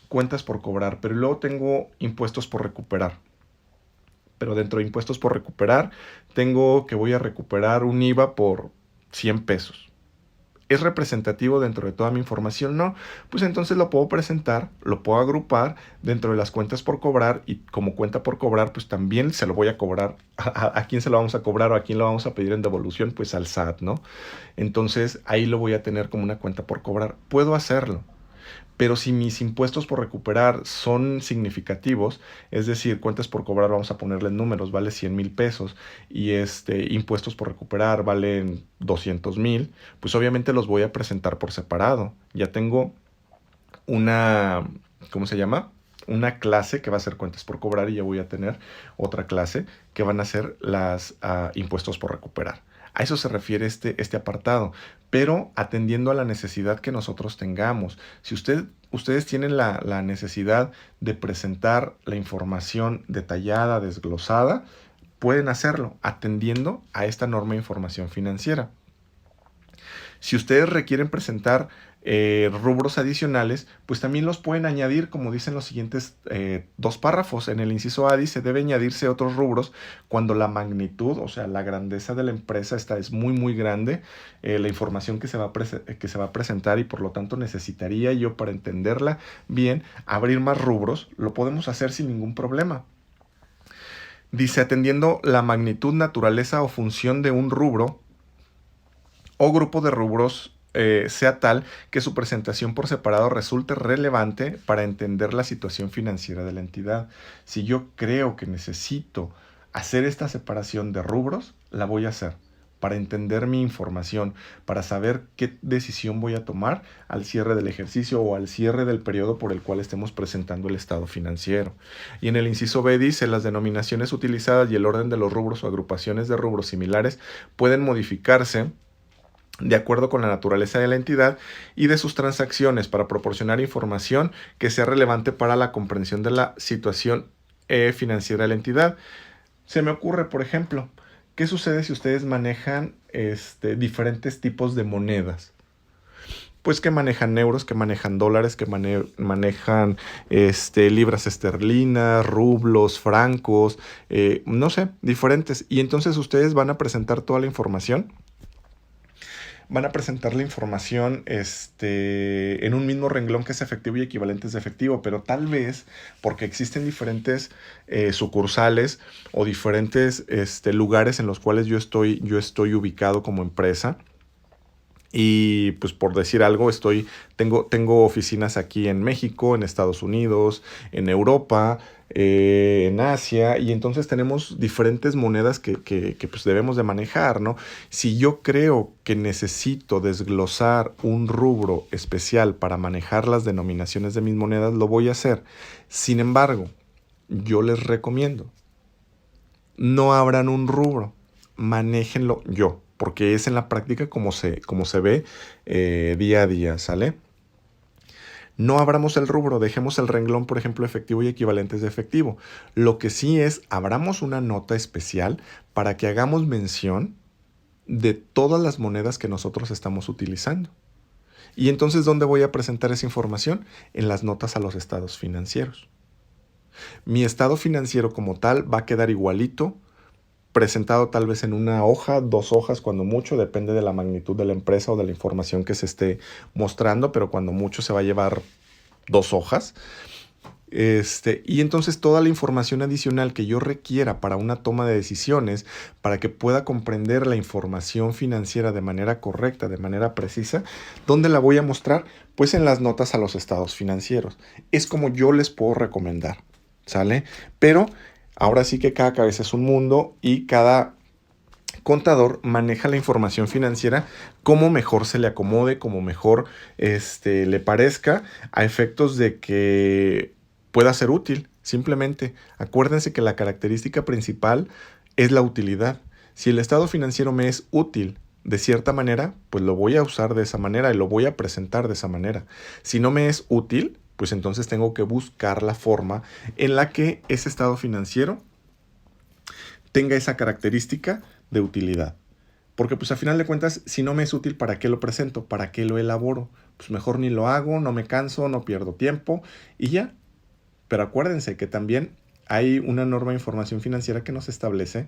cuentas por cobrar, pero luego tengo impuestos por recuperar. Pero dentro de impuestos por recuperar, tengo que voy a recuperar un IVA por 100 pesos. ¿Es representativo dentro de toda mi información? No. Pues entonces lo puedo presentar, lo puedo agrupar dentro de las cuentas por cobrar y como cuenta por cobrar, pues también se lo voy a cobrar. ¿A quién se lo vamos a cobrar o a quién lo vamos a pedir en devolución? Pues al SAT, ¿no? Entonces ahí lo voy a tener como una cuenta por cobrar. Puedo hacerlo. Pero si mis impuestos por recuperar son significativos, es decir, cuentas por cobrar, vamos a ponerle números, vale 100,000 pesos y impuestos por recuperar valen 200,000, pues obviamente los voy a presentar por separado. Ya tengo una, ¿cómo se llama? Una clase que va a ser cuentas por cobrar y ya voy a tener otra clase que van a ser las impuestos por recuperar. A eso se refiere este apartado, pero atendiendo a la necesidad que nosotros tengamos. Si ustedes tienen la necesidad de presentar la información detallada, desglosada, pueden hacerlo atendiendo a esta norma de información financiera. Si ustedes requieren presentar rubros adicionales, pues también los pueden añadir, como dicen los siguientes dos párrafos. En el inciso A dice, debe añadirse otros rubros cuando la magnitud, o sea, la grandeza de la empresa es muy, muy grande, la información que se va a presentar, y por lo tanto necesitaría yo, para entenderla bien, abrir más rubros. Lo podemos hacer sin ningún problema. Dice, atendiendo la magnitud, naturaleza o función de un rubro o grupo de rubros sea tal que su presentación por separado resulte relevante para entender la situación financiera de la entidad. Si yo creo que necesito hacer esta separación de rubros, la voy a hacer para entender mi información, para saber qué decisión voy a tomar al cierre del ejercicio o al cierre del periodo por el cual estemos presentando el estado financiero. Y en el inciso B dice, las denominaciones utilizadas y el orden de los rubros o agrupaciones de rubros similares pueden modificarse de acuerdo con la naturaleza de la entidad y de sus transacciones para proporcionar información que sea relevante para la comprensión de la situación financiera de la entidad. Se me ocurre, por ejemplo, ¿qué sucede si ustedes manejan diferentes tipos de monedas? Pues que manejan euros, que manejan dólares, que manejan libras esterlinas, rublos, francos, no sé, diferentes. Y entonces ustedes van a presentar toda la información. Van a presentar la información en un mismo renglón que es efectivo y equivalentes de efectivo, pero tal vez porque existen diferentes sucursales o diferentes lugares en los cuales yo estoy ubicado como empresa. Y pues por decir algo, tengo oficinas aquí en México, en Estados Unidos, en Europa, en Asia, y entonces tenemos diferentes monedas que pues debemos de manejar, ¿no? Si yo creo que necesito desglosar un rubro especial para manejar las denominaciones de mis monedas, lo voy a hacer. Sin embargo, yo les recomiendo, no abran un rubro, manéjenlo porque es en la práctica como se ve día a día, ¿sale? No abramos el rubro, dejemos el renglón, por ejemplo, efectivo y equivalentes de efectivo. Lo que sí es, abramos una nota especial para que hagamos mención de todas las monedas que nosotros estamos utilizando. Y entonces, ¿dónde voy a presentar esa información? En las notas a los estados financieros. Mi estado financiero como tal va a quedar igualito, presentado tal vez en una hoja, 2 hojas cuando mucho, depende de la magnitud de la empresa o de la información que se esté mostrando, pero cuando mucho se va a llevar 2 hojas. Y entonces toda la información adicional que yo requiera para una toma de decisiones, para que pueda comprender la información financiera de manera correcta, de manera precisa, ¿dónde la voy a mostrar? Pues en las notas a los estados financieros. Es como yo les puedo recomendar, ¿sale? Pero ahora sí que cada cabeza es un mundo y cada contador maneja la información financiera como mejor se le acomode, como mejor le parezca, a efectos de que pueda ser útil. Simplemente acuérdense que la característica principal es la utilidad. Si el estado financiero me es útil de cierta manera, pues lo voy a usar de esa manera y lo voy a presentar de esa manera. Si no me es útil, pues entonces tengo que buscar la forma en la que ese estado financiero tenga esa característica de utilidad. Porque pues a final de cuentas, si no me es útil, ¿para qué lo presento? ¿Para qué lo elaboro? Pues mejor ni lo hago, no me canso, no pierdo tiempo y ya. Pero acuérdense que también hay una norma de información financiera que nos establece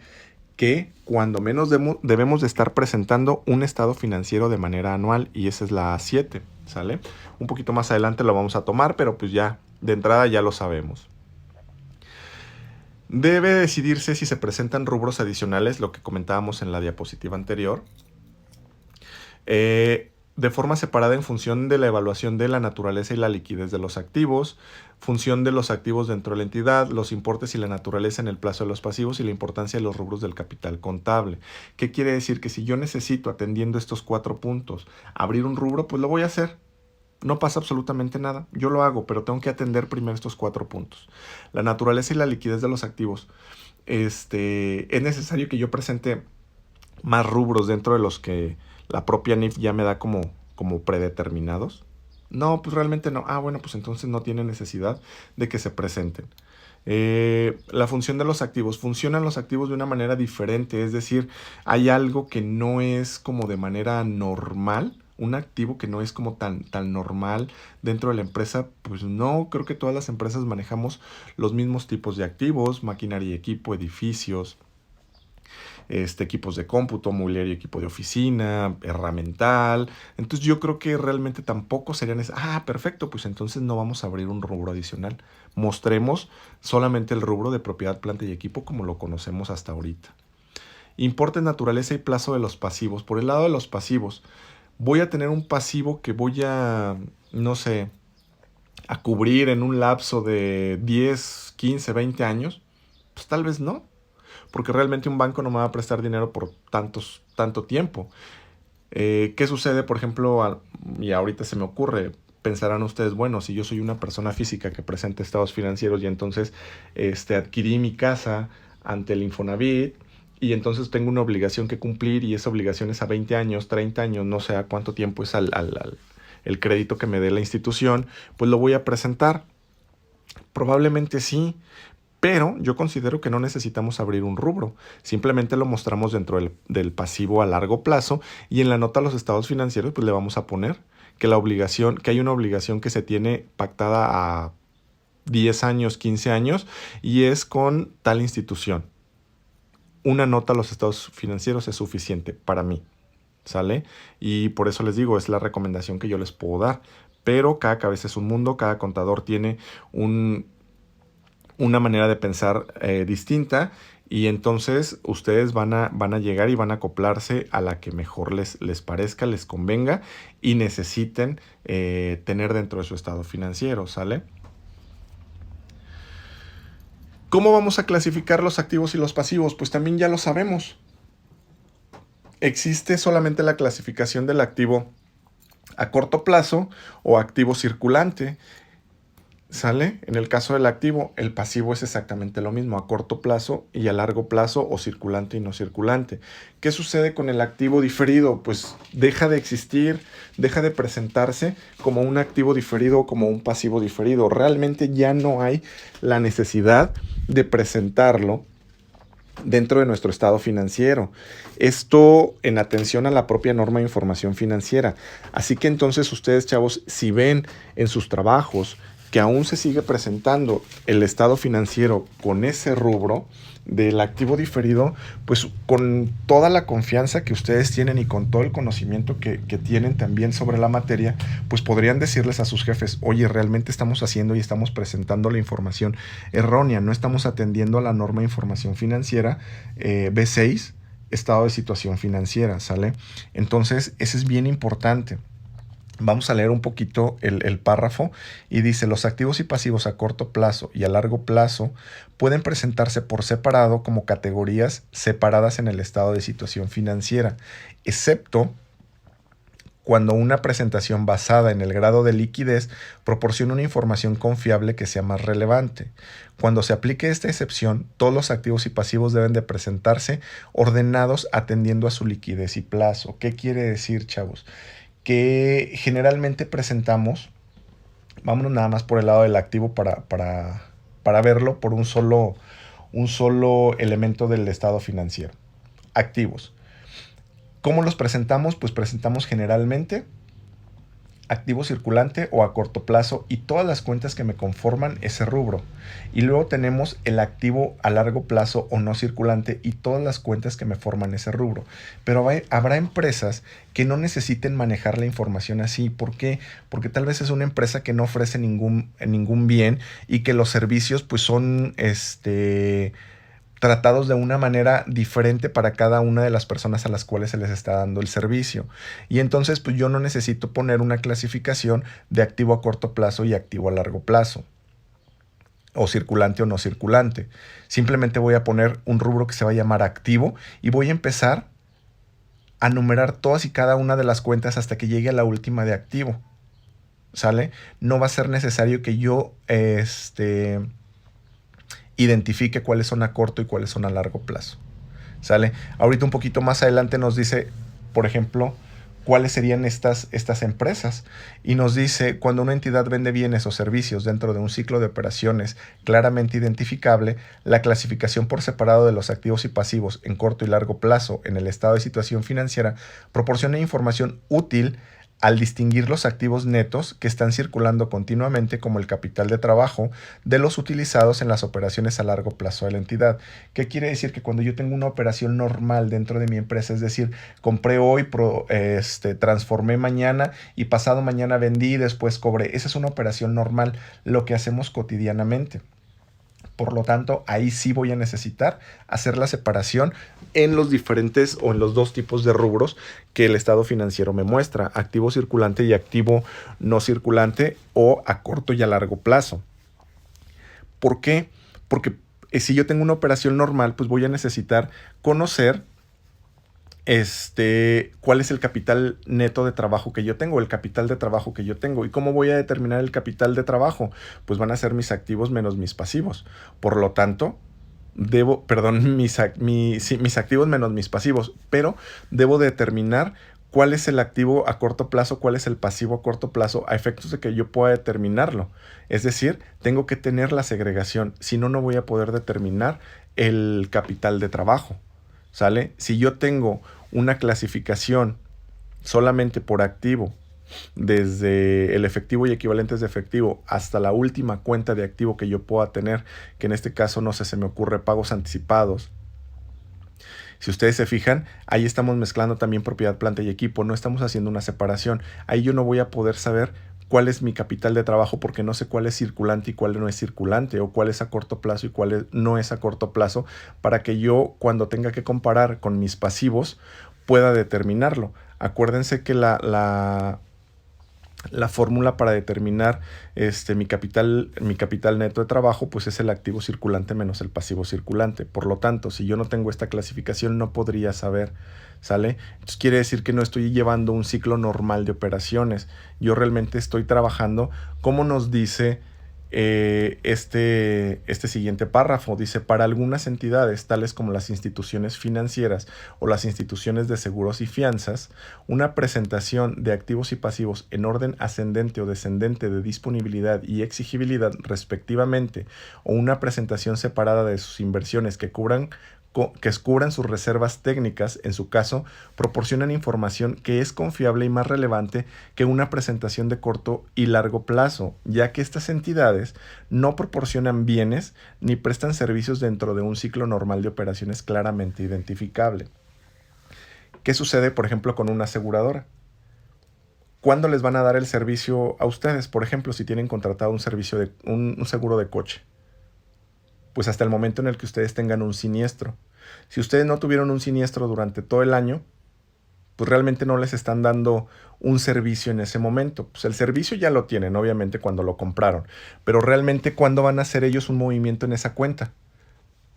que cuando menos debemos de estar presentando un estado financiero de manera anual, y esa es la A7, ¿sale? Un poquito más adelante lo vamos a tomar, pero pues ya, de entrada ya lo sabemos. Debe decidirse si se presentan rubros adicionales, lo que comentábamos en la diapositiva anterior, de forma separada en función de la evaluación de la naturaleza y la liquidez de los activos, función de los activos dentro de la entidad, los importes y la naturaleza en el plazo de los pasivos y la importancia de los rubros del capital contable. ¿Qué quiere decir? Que si yo necesito, atendiendo estos 4 puntos, abrir un rubro, pues lo voy a hacer. No pasa absolutamente nada. Yo lo hago, pero tengo que atender primero estos 4 puntos. La naturaleza y la liquidez de los activos. Es necesario que yo presente más rubros dentro de los que la propia NIF ya me da como predeterminados. No, pues realmente no. Ah, bueno, pues entonces no tiene necesidad de que se presenten. La función de los activos. Funcionan los activos de una manera diferente, es decir, hay algo que no es como de manera normal, un activo que no es como tan normal dentro de la empresa. Pues no, creo que todas las empresas manejamos los mismos tipos de activos, maquinaria y equipo, edificios, equipos de cómputo, mobiliario, equipo de oficina, herramental. Entonces yo creo que realmente tampoco serían perfecto, pues entonces no vamos a abrir un rubro adicional. Mostremos solamente el rubro de propiedad, planta y equipo como lo conocemos hasta ahorita. Importe, naturaleza y plazo de los pasivos. Por el lado de los pasivos, voy a tener un pasivo que voy a, no sé, a cubrir en un lapso de 10, 15, 20 años. Pues tal vez no, porque realmente un banco no me va a prestar dinero por tanto tiempo. ¿Qué sucede, por ejemplo, y ahorita se me ocurre, pensarán ustedes, bueno, si yo soy una persona física que presenta estados financieros y entonces adquirí mi casa ante el Infonavit y entonces tengo una obligación que cumplir y esa obligación es a 20 años, 30 años, no sé a cuánto tiempo es el crédito que me dé la institución, pues lo voy a presentar. Probablemente sí, pero yo considero que no necesitamos abrir un rubro, simplemente lo mostramos dentro del pasivo a largo plazo y en la nota a los estados financieros pues le vamos a poner que que hay una obligación que se tiene pactada a 10 años, 15 años y es con tal institución. Una nota a los estados financieros es suficiente para mí, ¿sale? Y por eso les digo, es la recomendación que yo les puedo dar, pero cada cabeza es un mundo, cada contador tiene una manera de pensar distinta y entonces ustedes van a llegar y van a acoplarse a la que mejor les parezca, les convenga y necesiten tener dentro de su estado financiero, ¿sale? ¿Cómo vamos a clasificar los activos y los pasivos? Pues también ya lo sabemos. Existe solamente la clasificación del activo a corto plazo o activo circulante. ¿Sale? En el caso del activo, el pasivo es exactamente lo mismo, a corto plazo y a largo plazo o circulante y no circulante. ¿Qué sucede con el activo diferido? Pues deja de existir, deja de presentarse como un activo diferido o como un pasivo diferido. Realmente ya no hay la necesidad de presentarlo dentro de nuestro estado financiero. Esto en atención a la propia norma de información financiera. Así que entonces ustedes, chavos, si ven en sus trabajos que aún se sigue presentando el estado financiero con ese rubro del activo diferido, pues con toda la confianza que ustedes tienen y con todo el conocimiento que tienen también sobre la materia, pues podrían decirles a sus jefes, oye, realmente estamos haciendo y estamos presentando la información errónea, no estamos atendiendo a la norma de información financiera B6, estado de situación financiera, ¿sale? Entonces, eso es bien importante. Vamos a leer un poquito el párrafo y dice, los activos y pasivos a corto plazo y a largo plazo pueden presentarse por separado como categorías separadas en el estado de situación financiera, excepto cuando una presentación basada en el grado de liquidez proporciona una información confiable que sea más relevante. Cuando se aplique esta excepción, todos los activos y pasivos deben de presentarse ordenados atendiendo a su liquidez y plazo. ¿Qué quiere decir, chavos? Que generalmente presentamos, vámonos nada más por el lado del activo para verlo por un solo elemento del estado financiero. Activos. ¿Cómo los presentamos? Pues presentamos generalmente activo circulante o a corto plazo y todas las cuentas que me conforman ese rubro. Y luego tenemos el activo a largo plazo o no circulante y todas las cuentas que me forman ese rubro. Pero habrá empresas que no necesiten manejar la información así. ¿Por qué? Porque tal vez es una empresa que no ofrece ningún bien y que los servicios pues son tratados de una manera diferente para cada una de las personas a las cuales se les está dando el servicio. Y entonces, pues yo no necesito poner una clasificación de activo a corto plazo y activo a largo plazo, o circulante o no circulante. Simplemente voy a poner un rubro que se va a llamar activo y voy a empezar a numerar todas y cada una de las cuentas hasta que llegue a la última de activo. ¿Sale? No va a ser necesario que yo identifique cuáles son a corto y cuáles son a largo plazo. ¿Sale? Ahorita un poquito más adelante nos dice, por ejemplo, cuáles serían estas empresas. Y nos dice, cuando una entidad vende bienes o servicios dentro de un ciclo de operaciones claramente identificable, la clasificación por separado de los activos y pasivos en corto y largo plazo en el estado de situación financiera proporciona información útil al distinguir los activos netos que están circulando continuamente como el capital de trabajo de los utilizados en las operaciones a largo plazo de la entidad. ¿Qué quiere decir? Que cuando yo tengo una operación normal dentro de mi empresa, es decir, compré hoy, transformé mañana y pasado mañana vendí y después cobré. Esa es una operación normal, lo que hacemos cotidianamente. Por lo tanto, ahí sí voy a necesitar hacer la separación en los diferentes o en los dos tipos de rubros que el estado financiero me muestra, activo circulante y activo no circulante o a corto y a largo plazo. ¿Por qué? Porque si yo tengo una operación normal, pues voy a necesitar conocer cuál es el capital neto de trabajo que yo tengo, el capital de trabajo que yo tengo. ¿Y cómo voy a determinar el capital de trabajo? Pues van a ser mis activos menos mis pasivos. Por lo tanto, mis activos menos mis pasivos, pero debo determinar cuál es el activo a corto plazo, cuál es el pasivo a corto plazo, a efectos de que yo pueda determinarlo. Es decir, tengo que tener la segregación, si no, no voy a poder determinar el capital de trabajo. ¿Sale? Si yo tengo una clasificación solamente por activo, desde el efectivo y equivalentes de efectivo hasta la última cuenta de activo que yo pueda tener, que en este caso, no sé, se me ocurre pagos anticipados. Si ustedes se fijan, ahí estamos mezclando también propiedad, planta y equipo, no estamos haciendo una separación. Ahí yo no voy a poder saber cuál es mi capital de trabajo porque no sé cuál es circulante y cuál no es circulante, o cuál es a corto plazo y cuál no es a corto plazo, para que yo, cuando tenga que comparar con mis pasivos, pueda determinarlo. Acuérdense que la fórmula para determinar mi capital neto de trabajo, pues es el activo circulante menos el pasivo circulante. Por lo tanto, si yo no tengo esta clasificación, no podría saber, ¿sale? Entonces quiere decir que no estoy llevando un ciclo normal de operaciones. Yo realmente estoy trabajando, como nos dice este siguiente párrafo. Dice, para algunas entidades, tales como las instituciones financieras o las instituciones de seguros y fianzas, una presentación de activos y pasivos en orden ascendente o descendente de disponibilidad y exigibilidad respectivamente, o una presentación separada de sus inversiones que cubran sus reservas técnicas, en su caso, proporcionan información que es confiable y más relevante que una presentación de corto y largo plazo, ya que estas entidades no proporcionan bienes ni prestan servicios dentro de un ciclo normal de operaciones claramente identificable. ¿Qué sucede, por ejemplo, con una aseguradora? ¿Cuándo les van a dar el servicio a ustedes? Por ejemplo, si tienen contratado un servicio de un seguro de coche. Pues hasta el momento en el que ustedes tengan un siniestro. Si ustedes no tuvieron un siniestro durante todo el año, pues realmente no les están dando un servicio en ese momento. Pues el servicio ya lo tienen, obviamente, cuando lo compraron. Pero realmente, ¿cuándo van a hacer ellos un movimiento en esa cuenta?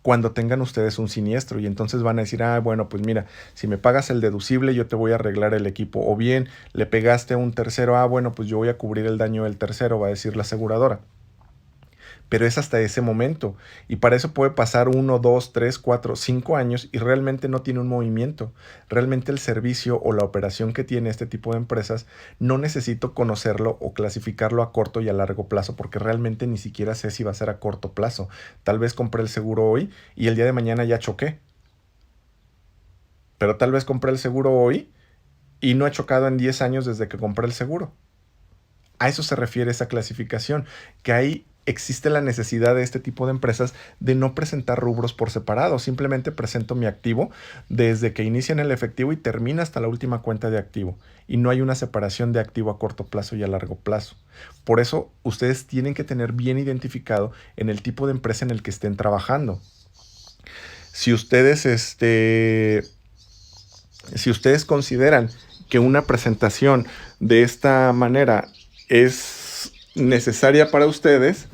Cuando tengan ustedes un siniestro, y entonces van a decir, bueno, pues mira, si me pagas el deducible, yo te voy a arreglar el equipo. O bien, le pegaste a un tercero, bueno, pues yo voy a cubrir el daño del tercero, va a decir la aseguradora. Pero es hasta ese momento. Y para eso puede pasar 1, 2, 3, 4, 5 años y realmente no tiene un movimiento. Realmente el servicio o la operación que tiene este tipo de empresas no necesito conocerlo o clasificarlo a corto y a largo plazo, porque realmente ni siquiera sé si va a ser a corto plazo. Tal vez compré el seguro hoy y el día de mañana ya choqué. Pero tal vez compré el seguro hoy y no he chocado en 10 años desde que compré el seguro. A eso se refiere esa clasificación, que ahí existe la necesidad de este tipo de empresas de no presentar rubros por separado. Simplemente presento mi activo desde que inicia en el efectivo y termina hasta la última cuenta de activo. Y no hay una separación de activo a corto plazo y a largo plazo. Por eso ustedes tienen que tener bien identificado en el tipo de empresa en el que estén trabajando. Si ustedes, si ustedes consideran que una presentación de esta manera es necesaria para ustedes,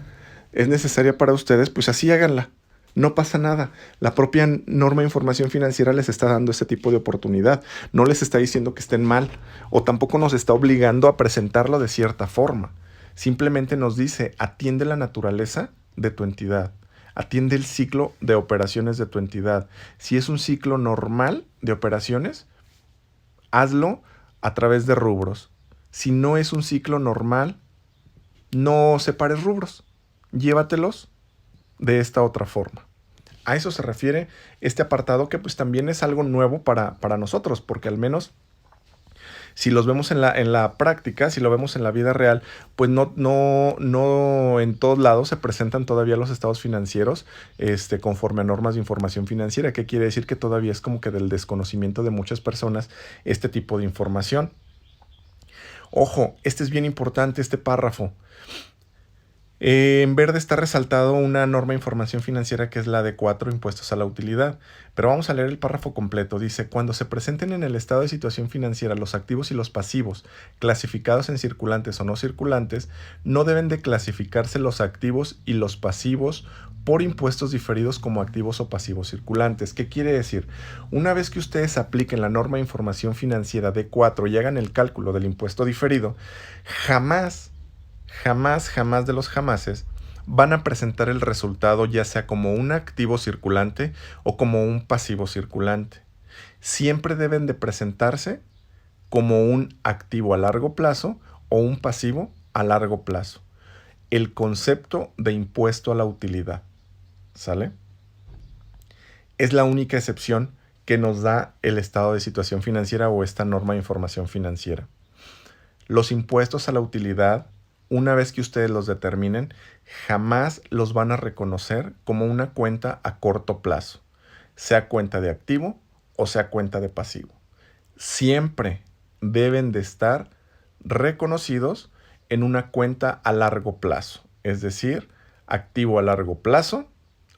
pues así háganla. No pasa nada. La propia norma de información financiera les está dando ese tipo de oportunidad. No les está diciendo que estén mal, o tampoco nos está obligando a presentarlo de cierta forma. Simplemente nos dice, atiende la naturaleza de tu entidad. atiende el ciclo de operaciones de tu entidad. Si es un ciclo normal de operaciones, hazlo a través de rubros. Si no es un ciclo normal, no separes rubros. Llévatelos de esta otra forma. A eso se refiere este apartado, que pues también es algo nuevo para nosotros, porque al menos si los vemos en la práctica, si lo vemos en la vida real, pues no en todos lados se presentan todavía los estados financieros conforme a normas de información financiera. ¿Qué quiere decir? Que todavía es como que del desconocimiento de muchas personas este tipo de información. Ojo, este es bien importante, este párrafo. En verde está resaltado una norma de información financiera que es la de 4, impuestos a la utilidad. Pero vamos a leer el párrafo completo. Dice, cuando se presenten en el estado de situación financiera los activos y los pasivos clasificados en circulantes o no circulantes, no deben de clasificarse los activos y los pasivos por impuestos diferidos como activos o pasivos circulantes. ¿Qué quiere decir? Una vez que ustedes apliquen la norma de información financiera D4 y hagan el cálculo del impuesto diferido, jamás de los jamases van a presentar el resultado ya sea como un activo circulante o como un pasivo circulante. Siempre deben de presentarse como un activo a largo plazo o un pasivo a largo plazo. El concepto de impuesto a la utilidad, ¿sale? Es la única excepción que nos da el estado de situación financiera o esta norma de información financiera. Los impuestos a la utilidad, una vez que ustedes los determinen, jamás los van a reconocer como una cuenta a corto plazo, sea cuenta de activo o sea cuenta de pasivo. Siempre deben de estar reconocidos en una cuenta a largo plazo, es decir, activo a largo plazo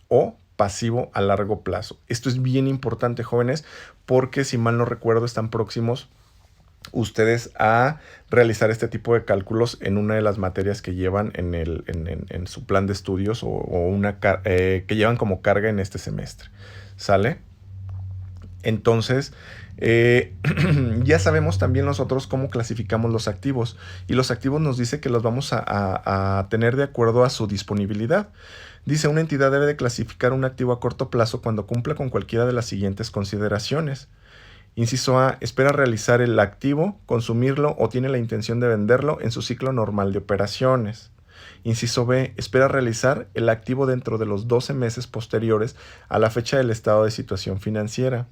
o pasivo a largo plazo. Esto es bien importante, jóvenes, porque si mal no recuerdo están próximos ustedes a realizar este tipo de cálculos en una de las materias que llevan en su plan de estudios que llevan como carga en este semestre. ¿Sale? Entonces, ya sabemos también nosotros cómo clasificamos los activos. Y los activos nos dice que los vamos a tener de acuerdo a su disponibilidad. Dice, una entidad debe de clasificar un activo a corto plazo cuando cumpla con cualquiera de las siguientes consideraciones. Inciso A, espera realizar el activo, consumirlo o tiene la intención de venderlo en su ciclo normal de operaciones. Inciso B, espera realizar el activo dentro de los 12 meses posteriores a la fecha del estado de situación financiera.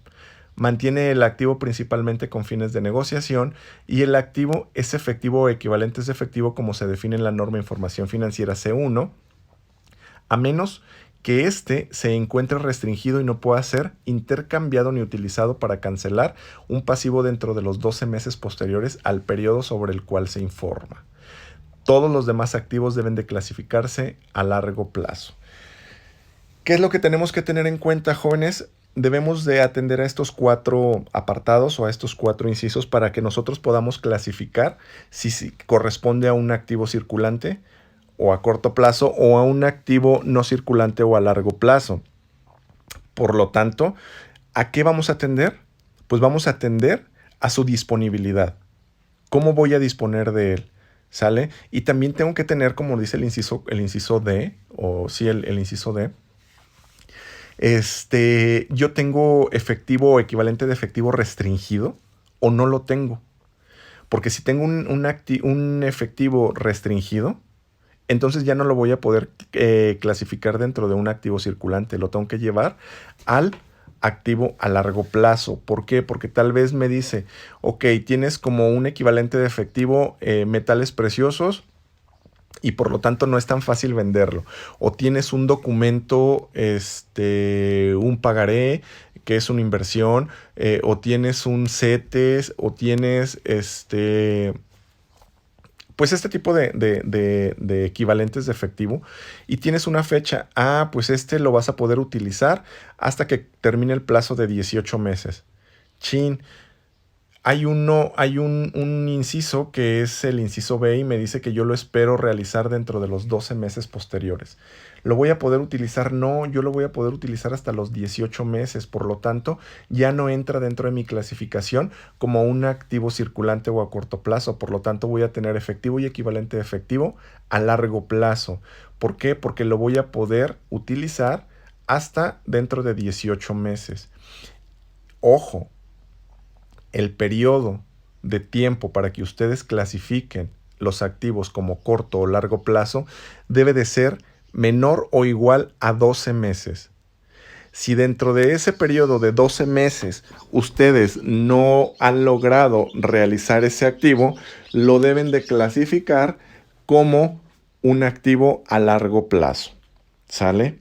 Mantiene el activo principalmente con fines de negociación y el activo es efectivo o equivalentes de efectivo como se define en la norma de información financiera C1, a menos que éste se encuentre restringido y no pueda ser intercambiado ni utilizado para cancelar un pasivo dentro de los 12 meses posteriores al periodo sobre el cual se informa. Todos los demás activos deben de clasificarse a largo plazo. ¿Qué es lo que tenemos que tener en cuenta, jóvenes? Debemos de atender a estos 4 apartados o a estos 4 incisos para que nosotros podamos clasificar si corresponde a un activo circulante o a corto plazo o a un activo no circulante o a largo plazo. Por lo tanto, ¿a qué vamos a atender? Pues vamos a atender a su disponibilidad. ¿Cómo voy a disponer de él? ¿Sale? Y también tengo que tener, como dice el inciso D, o sí, el inciso D. Yo tengo efectivo o equivalente de efectivo restringido o no lo tengo. Porque si tengo un efectivo restringido, entonces ya no lo voy a poder clasificar dentro de un activo circulante. Lo tengo que llevar al activo a largo plazo. ¿Por qué? Porque tal vez me dice, ok, tienes como un equivalente de efectivo metales preciosos y por lo tanto no es tan fácil venderlo. O tienes un documento, un pagaré, que es una inversión, o tienes un CETES, o tienes pues este tipo de equivalentes de efectivo y tienes una fecha, pues lo vas a poder utilizar hasta que termine el plazo de 18 meses. Chin, hay un inciso que es el inciso B y me dice que yo lo espero realizar dentro de los 12 meses posteriores. ¿Lo voy a poder utilizar? No, yo lo voy a poder utilizar hasta los 18 meses, por lo tanto, ya no entra dentro de mi clasificación como un activo circulante o a corto plazo, por lo tanto voy a tener efectivo y equivalente de efectivo a largo plazo. ¿Por qué? Porque lo voy a poder utilizar hasta dentro de 18 meses. Ojo, el periodo de tiempo para que ustedes clasifiquen los activos como corto o largo plazo debe de ser menor o igual a 12 meses. Si dentro de ese periodo de 12 meses ustedes no han logrado realizar ese activo, lo deben de clasificar como un activo a largo plazo. ¿Sale?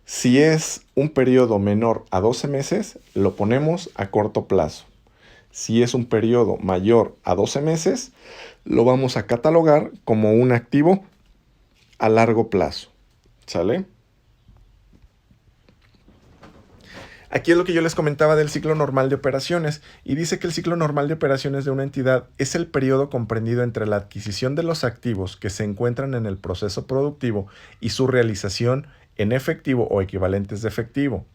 Si es un periodo menor a 12 meses, lo ponemos a corto plazo. Si es un periodo mayor a 12 meses, lo vamos a catalogar como un activo a largo plazo. ¿Sale? Aquí es lo que yo les comentaba del ciclo normal de operaciones, y dice que el ciclo normal de operaciones de una entidad es el periodo comprendido entre la adquisición de los activos que se encuentran en el proceso productivo y su realización en efectivo o equivalentes de efectivo.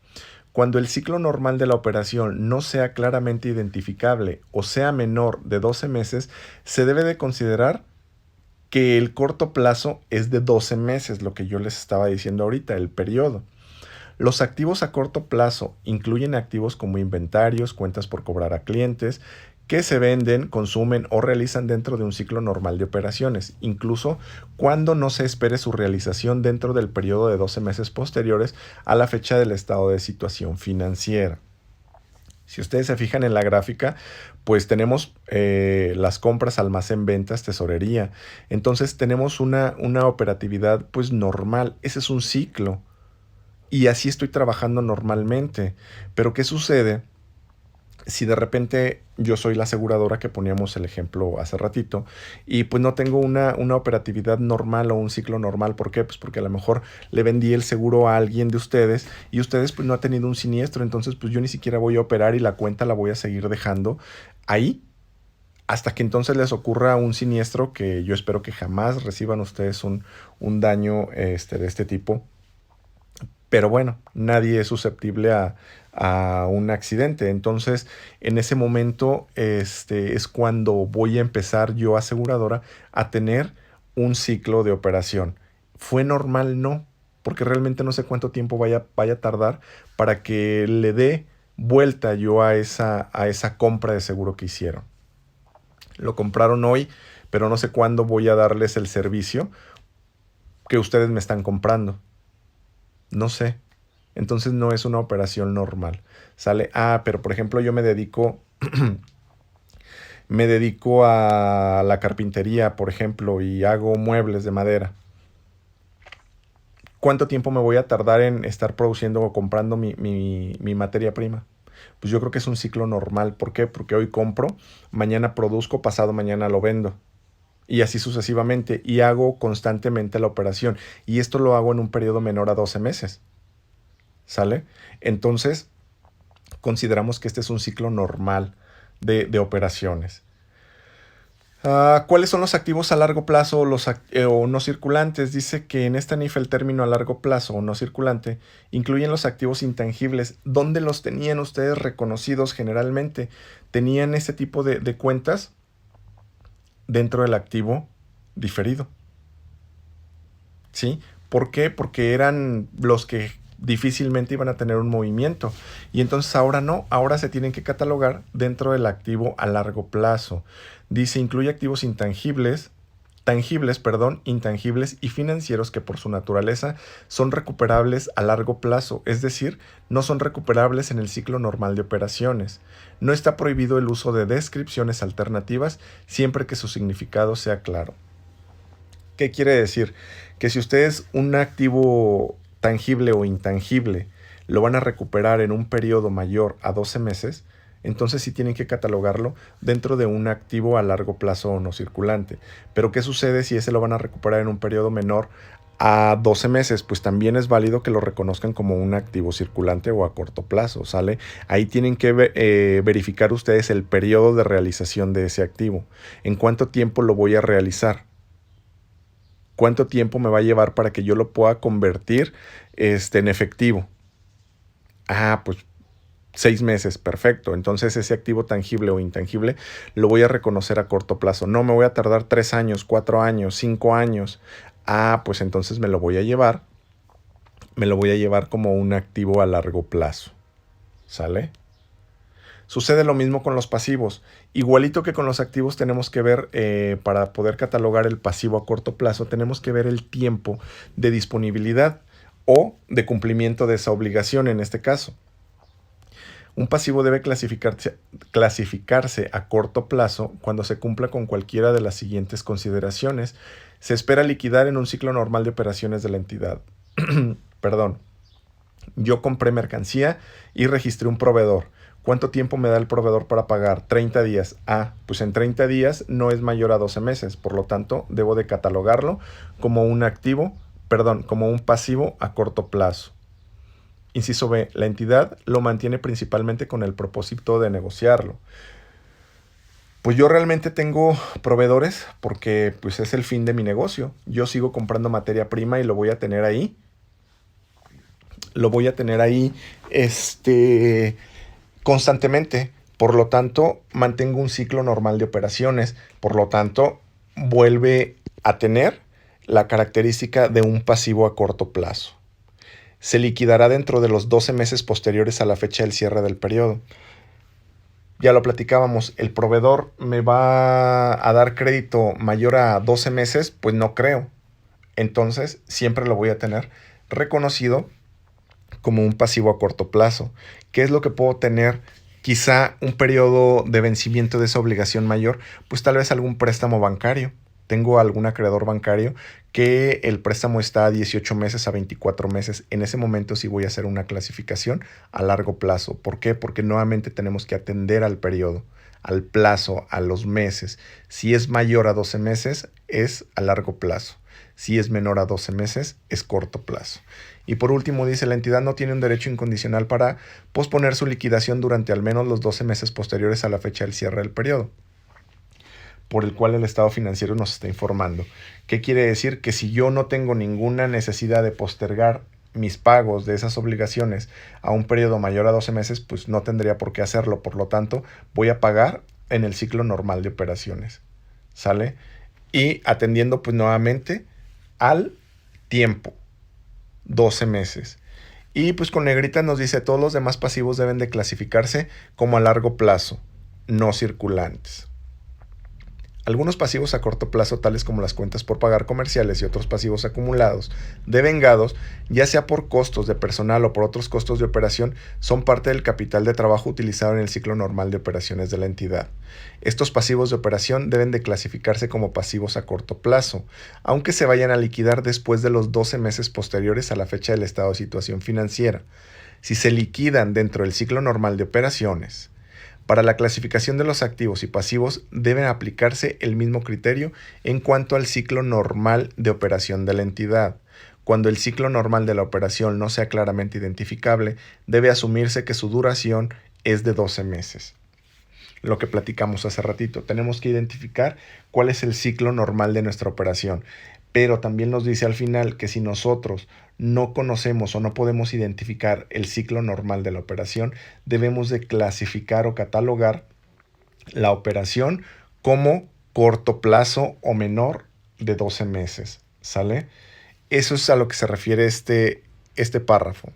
Cuando el ciclo normal de la operación no sea claramente identificable o sea menor de 12 meses, se debe de considerar que el corto plazo es de 12 meses, lo que yo les estaba diciendo ahorita, el periodo. Los activos a corto plazo incluyen activos como inventarios, cuentas por cobrar a clientes, que se venden, consumen o realizan dentro de un ciclo normal de operaciones, incluso cuando no se espere su realización dentro del periodo de 12 meses posteriores a la fecha del estado de situación financiera. Si ustedes se fijan en la gráfica, pues tenemos las compras, almacén, ventas, tesorería. Entonces tenemos una operatividad pues normal. Ese es un ciclo. Y así estoy trabajando normalmente. Pero ¿qué sucede si de repente yo soy la aseguradora que poníamos el ejemplo hace ratito y pues no tengo una operatividad normal o un ciclo normal? ¿Por qué? Pues porque a lo mejor le vendí el seguro a alguien de ustedes y ustedes pues no ha tenido un siniestro, entonces pues yo ni siquiera voy a operar y la cuenta la voy a seguir dejando ahí hasta que entonces les ocurra un siniestro, que yo espero que jamás reciban ustedes un daño de este tipo. Pero bueno, nadie es susceptible a un accidente. Entonces, en ese momento es cuando voy a empezar yo, aseguradora, a tener un ciclo de operación. ¿Fue normal? No, porque realmente no sé cuánto tiempo vaya a tardar para que le dé vuelta yo a esa compra de seguro que hicieron. Lo compraron hoy, pero no sé cuándo voy a darles el servicio que ustedes me están comprando. No sé. Entonces no es una operación normal. ¿Sale? Pero por ejemplo yo me dedico a la carpintería, por ejemplo, y hago muebles de madera. ¿Cuánto tiempo me voy a tardar en estar produciendo o comprando mi materia prima? Pues yo creo que es un ciclo normal. ¿Por qué? Porque hoy compro, mañana produzco, pasado mañana lo vendo. Y así sucesivamente. Y hago constantemente la operación. Y esto lo hago en un periodo menor a 12 meses. ¿Sale? Entonces, consideramos que este es un ciclo normal de operaciones. ¿Cuáles son los activos a largo plazo o no circulantes? Dice que en esta NIF el término a largo plazo o no circulante incluyen los activos intangibles. ¿Dónde los tenían ustedes reconocidos generalmente? Tenían ese tipo de cuentas dentro del activo diferido. ¿Sí? ¿Por qué? Porque eran los que difícilmente iban a tener un movimiento. Y entonces ahora no, ahora se tienen que catalogar dentro del activo a largo plazo. Dice, incluye activos intangibles, intangibles y financieros que por su naturaleza son recuperables a largo plazo, es decir, no son recuperables en el ciclo normal de operaciones. No está prohibido el uso de descripciones alternativas siempre que su significado sea claro. ¿Qué quiere decir? Que si ustedes un activo tangible o intangible lo van a recuperar en un periodo mayor a 12 meses, entonces sí tienen que catalogarlo dentro de un activo a largo plazo o no circulante. Pero ¿qué sucede si ese lo van a recuperar en un periodo menor a 12 meses, pues también es válido que lo reconozcan como un activo circulante o a corto plazo, ¿sale? Ahí tienen que verificar ustedes el periodo de realización de ese activo. ¿En cuánto tiempo lo voy a realizar? ¿Cuánto tiempo me va a llevar para que yo lo pueda convertir en efectivo? Pues 6 meses, perfecto. Entonces ese activo tangible o intangible lo voy a reconocer a corto plazo. No me voy a tardar 3 años, 4 años, 5 años. Pues entonces me lo voy a llevar. Me lo voy a llevar como un activo a largo plazo. ¿Sale? Sucede lo mismo con los pasivos. Igualito que con los activos tenemos que ver, para poder catalogar el pasivo a corto plazo, tenemos que ver el tiempo de disponibilidad o de cumplimiento de esa obligación en este caso. Un pasivo debe clasificarse a corto plazo cuando se cumpla con cualquiera de las siguientes consideraciones. Se espera liquidar en un ciclo normal de operaciones de la entidad. Perdón. Yo compré mercancía y registré un proveedor. ¿Cuánto tiempo me da el proveedor para pagar? 30 días. Pues en 30 días no es mayor a 12 meses. Por lo tanto, debo de catalogarlo como un como un pasivo a corto plazo. Inciso B. La entidad lo mantiene principalmente con el propósito de negociarlo. Pues yo realmente tengo proveedores porque pues es el fin de mi negocio. Yo sigo comprando materia prima y lo voy a tener ahí. Lo voy a tener ahí constantemente. Por lo tanto, mantengo un ciclo normal de operaciones. Por lo tanto, vuelve a tener la característica de un pasivo a corto plazo. Se liquidará dentro de los 12 meses posteriores a la fecha del cierre del periodo. Ya lo platicábamos, ¿el proveedor me va a dar crédito mayor a 12 meses? Pues no creo. Entonces, siempre lo voy a tener reconocido como un pasivo a corto plazo. ¿Qué es lo que puedo tener? Quizá un periodo de vencimiento de esa obligación mayor, pues tal vez algún préstamo bancario. Tengo algún acreedor bancario que el préstamo está a 18 meses, a 24 meses. En ese momento sí voy a hacer una clasificación a largo plazo. ¿Por qué? Porque nuevamente tenemos que atender al periodo, al plazo, a los meses. Si es mayor a 12 meses, es a largo plazo. Si es menor a 12 meses, es corto plazo. Y por último dice, la entidad no tiene un derecho incondicional para posponer su liquidación durante al menos los 12 meses posteriores a la fecha del cierre del periodo, por el cual el estado financiero nos está informando. ¿Qué quiere decir? Que si yo no tengo ninguna necesidad de postergar mis pagos de esas obligaciones a un periodo mayor a 12 meses, pues no tendría por qué hacerlo. Por lo tanto, voy a pagar en el ciclo normal de operaciones. ¿Sale? Y atendiendo pues nuevamente al tiempo, 12 meses. Y pues con negrita nos dice, todos los demás pasivos deben de clasificarse como a largo plazo, no circulantes. Algunos pasivos a corto plazo, tales como las cuentas por pagar comerciales y otros pasivos acumulados devengados, ya sea por costos de personal o por otros costos de operación, son parte del capital de trabajo utilizado en el ciclo normal de operaciones de la entidad. Estos pasivos de operación deben de clasificarse como pasivos a corto plazo, aunque se vayan a liquidar después de los 12 meses posteriores a la fecha del estado de situación financiera. Si se liquidan dentro del ciclo normal de operaciones, para la clasificación de los activos y pasivos deben aplicarse el mismo criterio en cuanto al ciclo normal de operación de la entidad. Cuando el ciclo normal de la operación no sea claramente identificable, debe asumirse que su duración es de 12 meses. Lo que platicamos hace ratito, tenemos que identificar cuál es el ciclo normal de nuestra operación. Pero también nos dice al final que si nosotros no conocemos o no podemos identificar el ciclo normal de la operación, debemos de clasificar o catalogar la operación como corto plazo o menor de 12 meses. ¿Sale? Eso es a lo que se refiere este párrafo.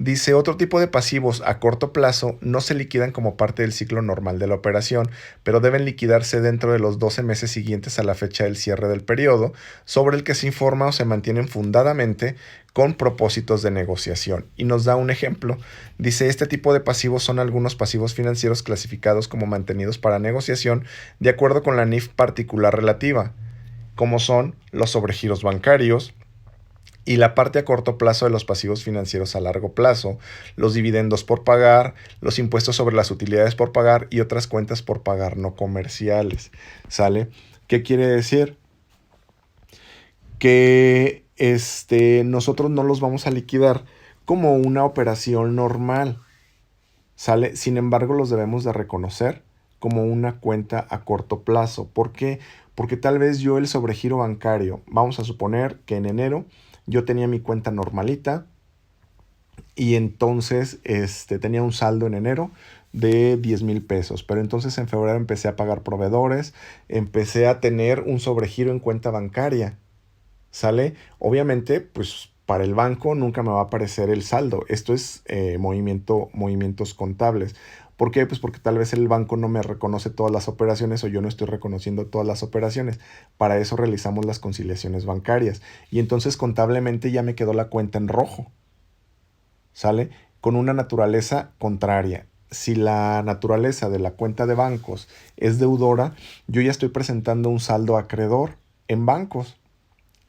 Dice, otro tipo de pasivos a corto plazo no se liquidan como parte del ciclo normal de la operación, pero deben liquidarse dentro de los 12 meses siguientes a la fecha del cierre del periodo, sobre el que se informa o se mantienen fundadamente con propósitos de negociación. Y nos da un ejemplo. Dice, este tipo de pasivos son algunos pasivos financieros clasificados como mantenidos para negociación de acuerdo con la NIF particular relativa, como son los sobregiros bancarios, y la parte a corto plazo de los pasivos financieros a largo plazo, los dividendos por pagar, los impuestos sobre las utilidades por pagar y otras cuentas por pagar no comerciales. ¿Sale? ¿Qué quiere decir? Que nosotros no los vamos a liquidar como una operación normal, ¿sale? Sin embargo, los debemos de reconocer como una cuenta a corto plazo. ¿Por qué? Porque tal vez yo el sobregiro bancario, vamos a suponer que en enero yo tenía mi cuenta normalita y entonces tenía un saldo en enero de 10,000 pesos, pero entonces en febrero empecé a pagar proveedores, empecé a tener un sobregiro en cuenta bancaria, ¿sale? Obviamente, pues para el banco nunca me va a aparecer el saldo. Esto es movimientos contables. ¿Por qué? Pues porque tal vez el banco no me reconoce todas las operaciones o yo no estoy reconociendo todas las operaciones. Para eso realizamos las conciliaciones bancarias. Y entonces contablemente ya me quedó la cuenta en rojo, ¿sale? Con una naturaleza contraria. Si la naturaleza de la cuenta de bancos es deudora, yo ya estoy presentando un saldo acreedor en bancos.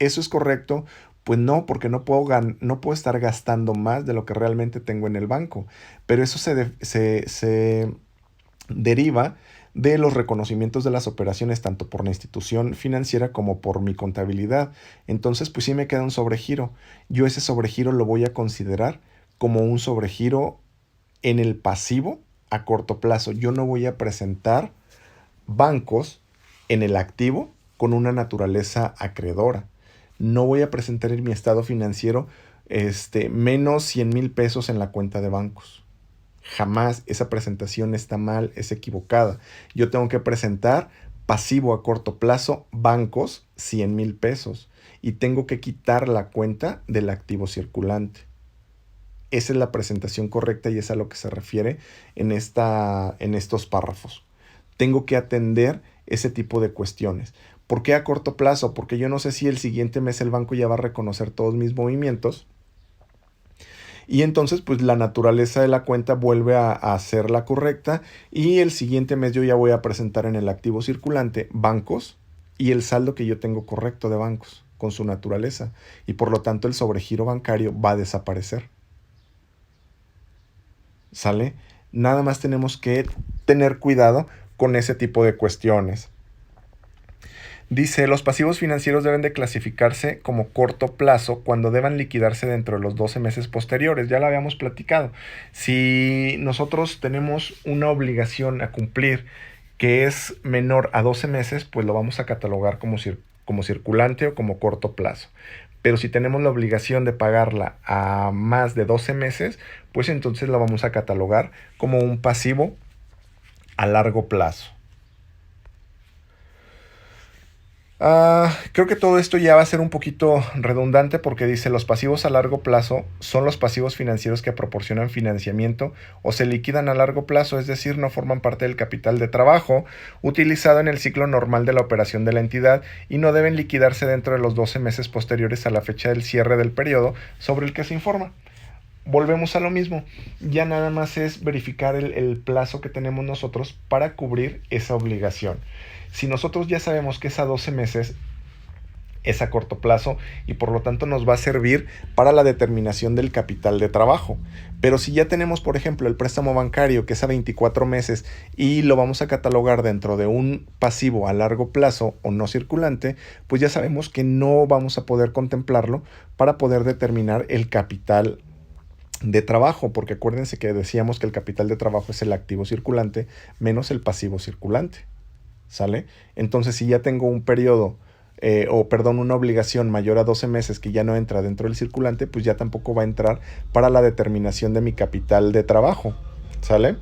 ¿Eso es correcto? Pues no, porque no puedo estar gastando más de lo que realmente tengo en el banco. Pero eso se deriva de los reconocimientos de las operaciones, tanto por la institución financiera como por mi contabilidad. Entonces, pues sí me queda un sobregiro. Yo ese sobregiro lo voy a considerar como un sobregiro en el pasivo a corto plazo. Yo no voy a presentar bancos en el activo con una naturaleza acreedora. No voy a presentar en mi estado financiero menos 100,000 pesos en la cuenta de bancos. Jamás. Esa presentación está mal, es equivocada. Yo tengo que presentar pasivo a corto plazo, bancos, 100,000 pesos. Y tengo que quitar la cuenta del activo circulante. Esa es la presentación correcta y es a lo que se refiere en estos párrafos. Tengo que atender ese tipo de cuestiones. ¿Por qué a corto plazo? Porque yo no sé si el siguiente mes el banco ya va a reconocer todos mis movimientos. Y entonces, pues la naturaleza de la cuenta vuelve a ser la correcta. Y el siguiente mes yo ya voy a presentar en el activo circulante bancos y el saldo que yo tengo correcto de bancos con su naturaleza. Y por lo tanto el sobregiro bancario va a desaparecer. ¿Sale? Nada más tenemos que tener cuidado con ese tipo de cuestiones. Dice, los pasivos financieros deben de clasificarse como corto plazo cuando deban liquidarse dentro de los 12 meses posteriores. Ya lo habíamos platicado. Si nosotros tenemos una obligación a cumplir que es menor a 12 meses, pues lo vamos a catalogar como circulante o como corto plazo. Pero si tenemos la obligación de pagarla a más de 12 meses, pues entonces la vamos a catalogar como un pasivo a largo plazo. Creo que todo esto ya va a ser un poquito redundante porque dice los pasivos a largo plazo son los pasivos financieros que proporcionan financiamiento o se liquidan a largo plazo, es decir, no forman parte del capital de trabajo utilizado en el ciclo normal de la operación de la entidad y no deben liquidarse dentro de los 12 meses posteriores a la fecha del cierre del periodo sobre el que se informa. Volvemos a lo mismo, ya nada más es verificar el plazo que tenemos nosotros para cubrir esa obligación. Si nosotros ya sabemos que es a 12 meses, es a corto plazo y por lo tanto nos va a servir para la determinación del capital de trabajo. Pero si ya tenemos, por ejemplo, el préstamo bancario que es a 24 meses y lo vamos a catalogar dentro de un pasivo a largo plazo o no circulante, pues ya sabemos que no vamos a poder contemplarlo para poder determinar el capital de trabajo, porque acuérdense que decíamos que el capital de trabajo es el activo circulante menos el pasivo circulante, ¿sale? Entonces, si ya tengo un periodo, una obligación mayor a 12 meses que ya no entra dentro del circulante, pues ya tampoco va a entrar para la determinación de mi capital de trabajo, ¿sale?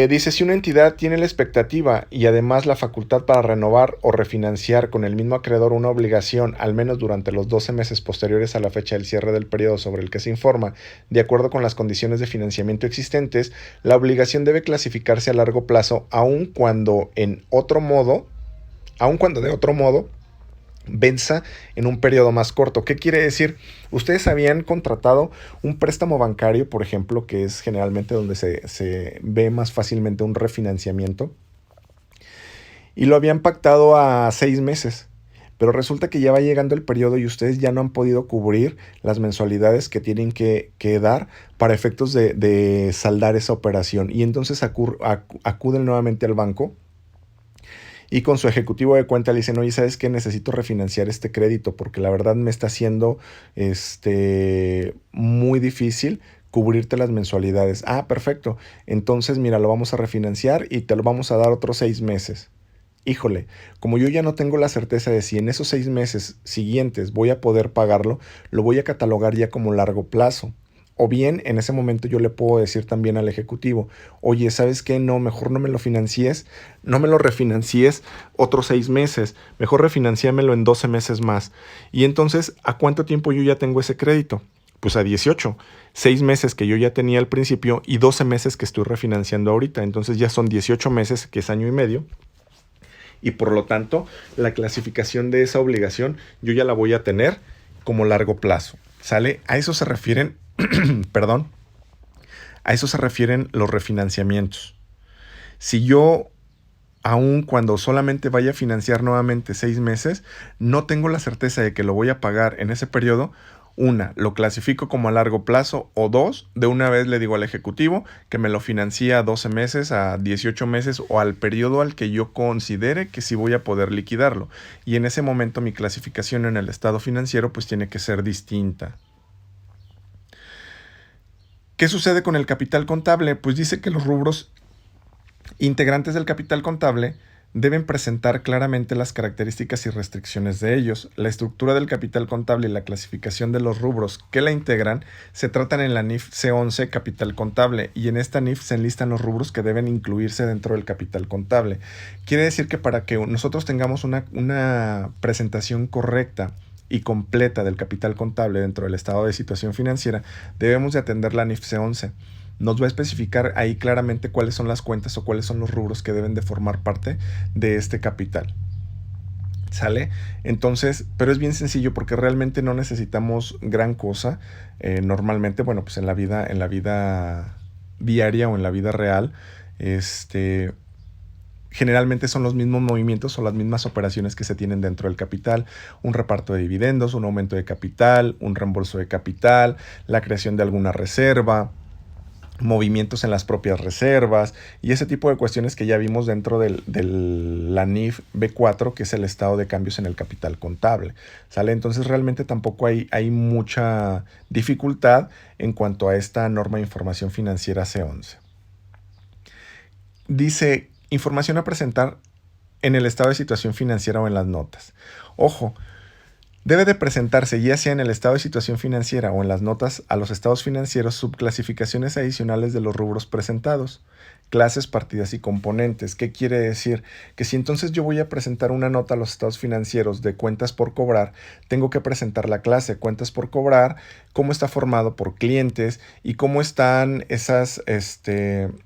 Dice, si una entidad tiene la expectativa y además la facultad para renovar o refinanciar con el mismo acreedor una obligación, al menos durante los 12 meses posteriores a la fecha del cierre del periodo sobre el que se informa, de acuerdo con las condiciones de financiamiento existentes, la obligación debe clasificarse a largo plazo, aun cuando de otro modo venza en un periodo más corto. ¿Qué quiere decir? Ustedes habían contratado un préstamo bancario, por ejemplo, que es generalmente donde se ve más fácilmente un refinanciamiento, y lo habían pactado a 6 meses. Pero resulta que ya va llegando el periodo y ustedes ya no han podido cubrir las mensualidades que tienen que dar para efectos de saldar esa operación. Y entonces acuden nuevamente al banco y con su ejecutivo de cuenta le dicen, oye, ¿sabes qué? Necesito refinanciar este crédito porque la verdad me está haciendo muy difícil cubrirte las mensualidades. Ah, perfecto. Entonces, mira, lo vamos a refinanciar y te lo vamos a dar otros 6 meses. Híjole, como yo ya no tengo la certeza de si en esos 6 meses siguientes voy a poder pagarlo, lo voy a catalogar ya como largo plazo. O bien, en ese momento yo le puedo decir también al ejecutivo, oye, ¿sabes qué? No, mejor no me lo financies, no me lo refinancies otros 6 meses, mejor refinanciámelo en 12 meses más. Y entonces, ¿a cuánto tiempo yo ya tengo ese crédito? Pues a 18. 6 meses que yo ya tenía al principio y 12 meses que estoy refinanciando ahorita. Entonces ya son 18 meses, que es año y medio. Y por lo tanto, la clasificación de esa obligación yo ya la voy a tener como largo plazo. ¿Sale? A eso se refieren, perdón, a eso se refieren los refinanciamientos. Si yo, aun cuando solamente vaya a financiar nuevamente 6 meses, no tengo la certeza de que lo voy a pagar en ese periodo, una, lo clasifico como a largo plazo, o dos, de una vez le digo al ejecutivo que me lo financie a 12 meses, a 18 meses o al periodo al que yo considere que sí voy a poder liquidarlo. Y en ese momento mi clasificación en el estado financiero pues tiene que ser distinta. ¿Qué sucede con el capital contable? Pues dice que los rubros integrantes del capital contable deben presentar claramente las características y restricciones de ellos. La estructura del capital contable y la clasificación de los rubros que la integran se tratan en la NIF C11 Capital Contable, y en esta NIF se enlistan los rubros que deben incluirse dentro del capital contable. Quiere decir que para que nosotros tengamos una presentación correcta y completa del capital contable dentro del estado de situación financiera, debemos de atender la NIF C11. Nos va a especificar ahí claramente cuáles son las cuentas o cuáles son los rubros que deben de formar parte de este capital. ¿Sale? Entonces, pero es bien sencillo porque realmente no necesitamos gran cosa. Normalmente, bueno, pues en la vida diaria o en la vida real, generalmente son los mismos movimientos o las mismas operaciones que se tienen dentro del capital: un reparto de dividendos, un aumento de capital, un reembolso de capital, la creación de alguna reserva, movimientos en las propias reservas y ese tipo de cuestiones que ya vimos dentro de la NIF B4, que es el estado de cambios en el capital contable. ¿Sale? Entonces realmente tampoco hay mucha dificultad en cuanto a esta norma de información financiera C11. Dice, información a presentar en el estado de situación financiera o en las notas. Ojo, debe de presentarse, ya sea en el estado de situación financiera o en las notas a los estados financieros, subclasificaciones adicionales de los rubros presentados, clases, partidas y componentes. ¿Qué quiere decir? Que si entonces yo voy a presentar una nota a los estados financieros de cuentas por cobrar, tengo que presentar la clase cuentas por cobrar, cómo está formado por clientes y cómo están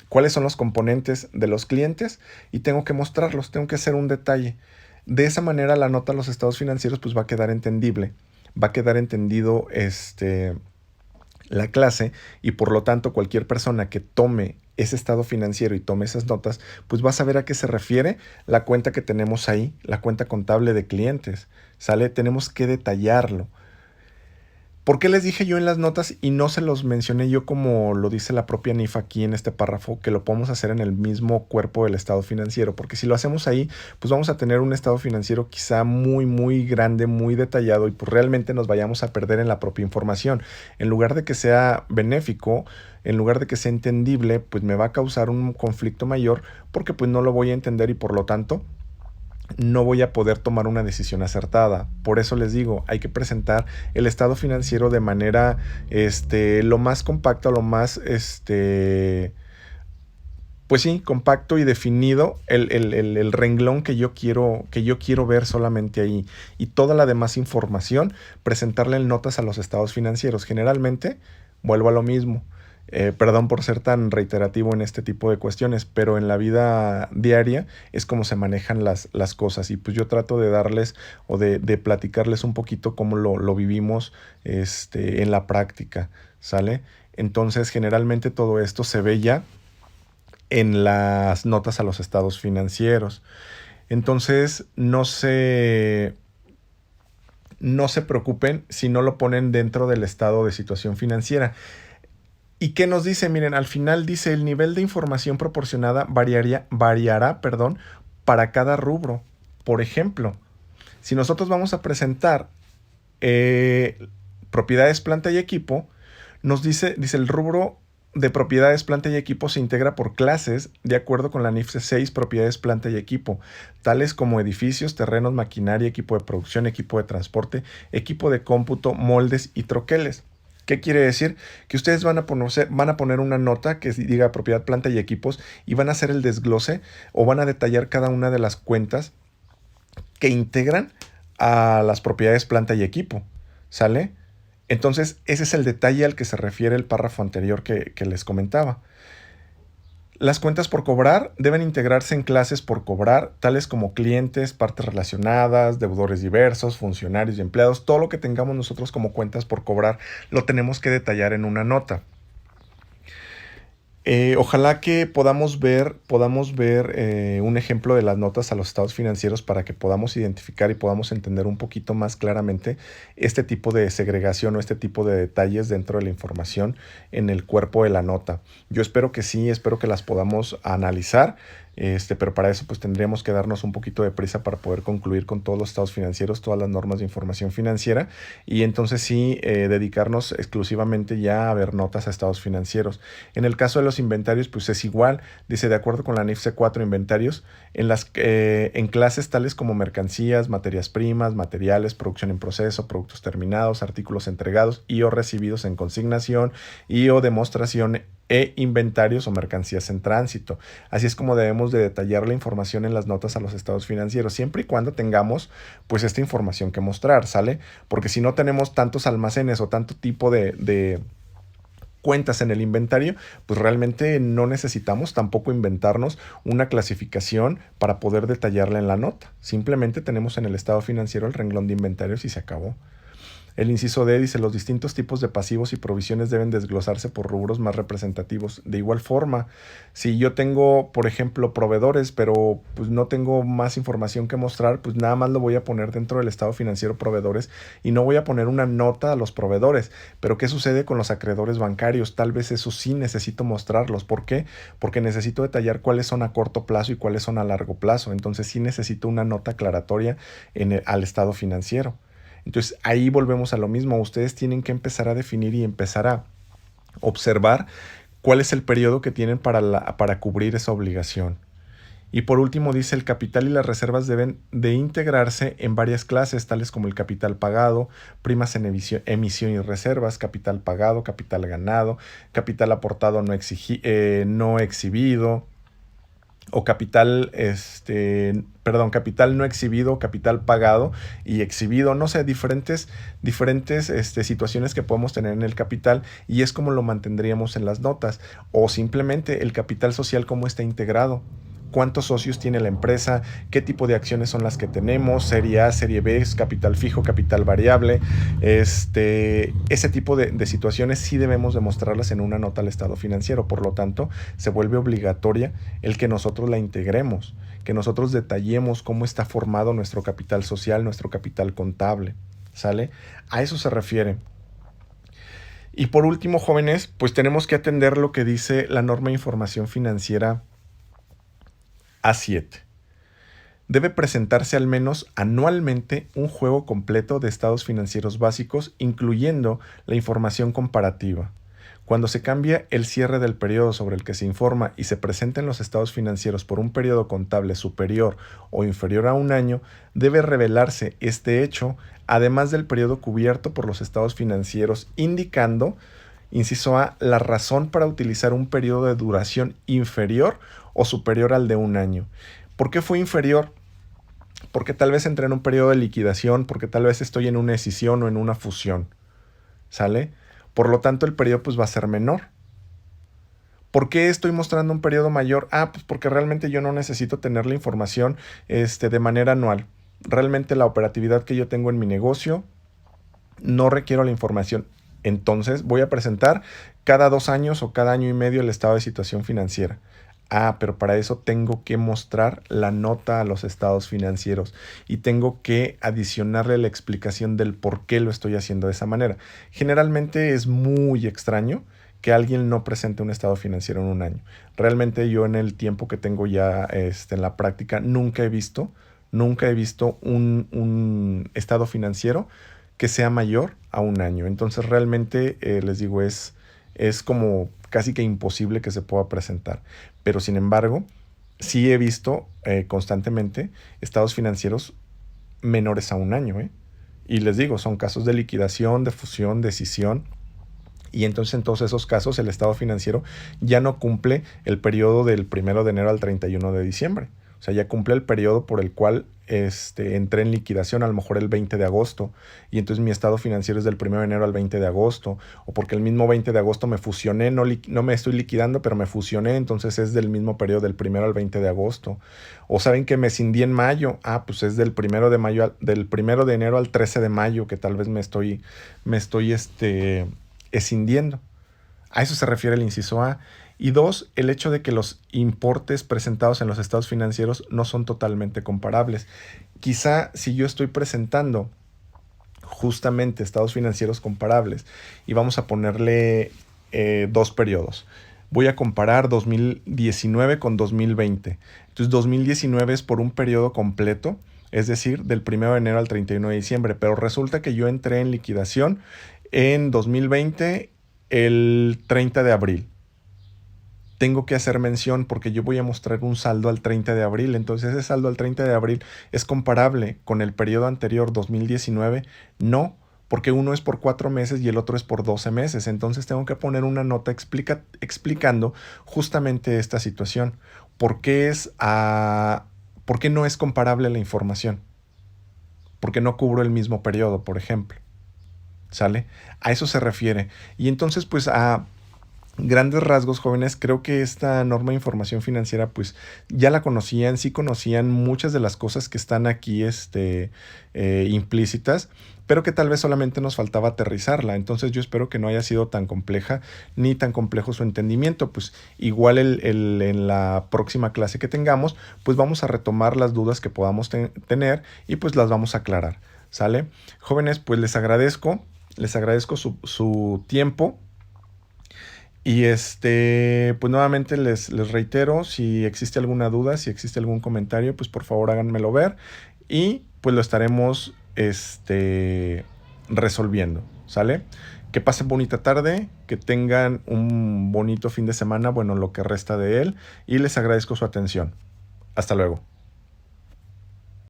cuáles son los componentes de los clientes, y tengo que mostrarlos, tengo que hacer un detalle. De esa manera la nota a los estados financieros pues va a quedar entendible, va a quedar entendido la clase, y por lo tanto cualquier persona que tome ese estado financiero y tome esas notas pues va a saber a qué se refiere la cuenta que tenemos ahí, la cuenta contable de clientes. ¿Sale? Tenemos que detallarlo. ¿Por qué les dije yo en las notas y no se los mencioné yo como lo dice la propia NIF aquí en este párrafo, que lo podemos hacer en el mismo cuerpo del estado financiero? Porque si lo hacemos ahí, pues vamos a tener un estado financiero quizá muy, muy grande, muy detallado, y pues realmente nos vayamos a perder en la propia información. En lugar de que sea benéfico, en lugar de que sea entendible, pues me va a causar un conflicto mayor porque pues no lo voy a entender y por lo tanto no voy a poder tomar una decisión acertada. Por eso les digo, hay que presentar el estado financiero de manera lo más compacta, lo más pues sí, compacto y definido, el renglón que yo quiero ver solamente ahí, y toda la demás información presentarle en notas a los estados financieros. Generalmente vuelvo a lo mismo. Perdón por ser tan reiterativo en este tipo de cuestiones, pero en la vida diaria es como se manejan las cosas, y pues yo trato de darles o de platicarles un poquito cómo lo vivimos en la práctica, ¿sale? Entonces generalmente todo esto se ve ya en las notas a los estados financieros. Entonces no se preocupen si no lo ponen dentro del estado de situación financiera. ¿Y qué nos dice? Miren, al final dice: el nivel de información proporcionada variará para cada rubro. Por ejemplo, si nosotros vamos a presentar propiedades, planta y equipo, nos dice el rubro de propiedades, planta y equipo se integra por clases de acuerdo con la NIFSE 6, propiedades, planta y equipo, tales como edificios, terrenos, maquinaria, equipo de producción, equipo de transporte, equipo de cómputo, moldes y troqueles. ¿Qué quiere decir? Que ustedes van a poner una nota que diga propiedad, planta y equipos y van a hacer el desglose o van a detallar cada una de las cuentas que integran a las propiedades, planta y equipo. ¿Sale? Entonces, ese es el detalle al que se refiere el párrafo anterior que les comentaba. Las cuentas por cobrar deben integrarse en clases por cobrar, tales como clientes, partes relacionadas, deudores diversos, funcionarios y empleados. Todo lo que tengamos nosotros como cuentas por cobrar lo tenemos que detallar en una nota. Ojalá que podamos ver un ejemplo de las notas a los estados financieros para que podamos identificar y podamos entender un poquito más claramente este tipo de segregación o este tipo de detalles dentro de la información en el cuerpo de la nota. Yo espero que sí, espero que las podamos analizar. Pero para eso pues tendríamos que darnos un poquito de prisa para poder concluir con todos los estados financieros, todas las normas de información financiera y entonces sí dedicarnos exclusivamente ya a ver notas a estados financieros. En el caso de los inventarios pues es igual, dice de acuerdo con la NIFSE 4 inventarios, en clases tales como mercancías, materias primas, materiales, producción en proceso, productos terminados, artículos entregados y o recibidos en consignación y o demostración inventarios o mercancías en tránsito. Así es como debemos de detallar la información en las notas a los estados financieros, siempre y cuando tengamos pues esta información que mostrar, ¿sale? Porque si no tenemos tantos almacenes o tanto tipo de cuentas en el inventario, pues realmente no necesitamos tampoco inventarnos una clasificación para poder detallarla en la nota. Simplemente tenemos en el estado financiero el renglón de inventarios y se acabó. El inciso D dice, los distintos tipos de pasivos y provisiones deben desglosarse por rubros más representativos. De igual forma, si yo tengo, por ejemplo, proveedores, pero pues no tengo más información que mostrar, pues nada más lo voy a poner dentro del estado financiero proveedores y no voy a poner una nota a los proveedores. Pero ¿qué sucede con los acreedores bancarios? Tal vez eso sí necesito mostrarlos. ¿Por qué? Porque necesito detallar cuáles son a corto plazo y cuáles son a largo plazo. Entonces sí necesito una nota aclaratoria al estado financiero. Entonces ahí volvemos a lo mismo. Ustedes tienen que empezar a definir y empezar a observar cuál es el periodo que tienen para cubrir esa obligación. Y por último dice, el capital y las reservas deben de integrarse en varias clases, tales como el capital pagado, primas en emisión y reservas, capital pagado, capital ganado, capital aportado no exhibido, o capital no exhibido, capital pagado y exhibido, no sé, diferentes situaciones que podemos tener en el capital y es como lo mantendríamos en las notas. O simplemente el capital social, cómo está integrado. ¿Cuántos socios tiene la empresa? ¿Qué tipo de acciones son las que tenemos? Serie A, serie B, capital fijo, capital variable. Ese tipo de situaciones sí debemos demostrarlas en una nota al estado financiero. Por lo tanto, se vuelve obligatoria el que nosotros la integremos, que nosotros detallemos cómo está formado nuestro capital social, nuestro capital contable. ¿Sale? A eso se refiere. Y por último, jóvenes, pues tenemos que atender lo que dice la norma de información financiera A7. Debe presentarse al menos anualmente un juego completo de estados financieros básicos, incluyendo la información comparativa. Cuando se cambia el cierre del periodo sobre el que se informa y se presenten los estados financieros por un periodo contable superior o inferior a un año, debe revelarse este hecho, además del periodo cubierto por los estados financieros, indicando, inciso A, la razón para utilizar un periodo de duración inferior o superior al de un año. ¿Por qué fue inferior? Porque tal vez entré en un periodo de liquidación, porque tal vez estoy en una escisión o en una fusión. ¿Sale? Por lo tanto, el periodo pues va a ser menor. ¿Por qué estoy mostrando un periodo mayor? Pues porque realmente yo no necesito tener la información de manera anual. Realmente la operatividad que yo tengo en mi negocio no requiero la información. Entonces voy a presentar cada 2 años o cada año y medio el estado de situación financiera. Pero para eso tengo que mostrar la nota a los estados financieros y tengo que adicionarle la explicación del por qué lo estoy haciendo de esa manera. Generalmente es muy extraño que alguien no presente un estado financiero en un año. Realmente yo en el tiempo que tengo ya en la práctica nunca he visto un estado financiero que sea mayor a un año. Entonces realmente les digo, es como casi que imposible que se pueda presentar. Pero sin embargo, sí he visto constantemente estados financieros menores a un año, ¿eh? Y les digo, son casos de liquidación, de fusión, de escisión. Y entonces en todos esos casos el estado financiero ya no cumple el periodo del 1 de enero al 31 de diciembre. O sea, ya cumple el periodo por el cual entré en liquidación, a lo mejor el 20 de agosto. Y entonces mi estado financiero es del 1 de enero al 20 de agosto. O porque el mismo 20 de agosto me fusioné, no me estoy liquidando, pero me fusioné, entonces es del mismo periodo del 1 al 20 de agosto. O saben que me cindí en mayo, pues es del 1 de mayo, del 1 de enero al 13 de mayo, que tal vez me estoy escindiendo. A eso se refiere el inciso A. Y dos, el hecho de que los importes presentados en los estados financieros no son totalmente comparables. Quizá si yo estoy presentando justamente estados financieros comparables y vamos a ponerle dos periodos. Voy a comparar 2019 con 2020. Entonces 2019 es por un periodo completo, es decir, del 1 de enero al 31 de diciembre, pero resulta que yo entré en liquidación en 2020 el 30 de abril. Tengo que hacer mención porque yo voy a mostrar un saldo al 30 de abril. Entonces ese saldo al 30 de abril es comparable con el periodo anterior, 2019. No, porque uno es por 4 meses y el otro es por 12 meses. Entonces tengo que poner una nota explicando justamente esta situación. ¿Por qué por qué no es comparable la información? Porque no cubro el mismo periodo, por ejemplo. ¿Sale? A eso se refiere. Y entonces, pues a grandes rasgos, jóvenes, creo que esta norma de información financiera, pues ya la conocían, sí conocían muchas de las cosas que están aquí implícitas, pero que tal vez solamente nos faltaba aterrizarla. Entonces yo espero que no haya sido tan compleja ni tan complejo su entendimiento. Pues igual en la próxima clase que tengamos, pues vamos a retomar las dudas que podamos tener y pues las vamos a aclarar. ¿Sale? Jóvenes, pues les agradezco su tiempo. Y pues nuevamente les reitero, si existe alguna duda, si existe algún comentario, pues por favor háganmelo ver y pues lo estaremos resolviendo, ¿sale? Que pasen bonita tarde, que tengan un bonito fin de semana, bueno, lo que resta de él, y les agradezco su atención. Hasta luego.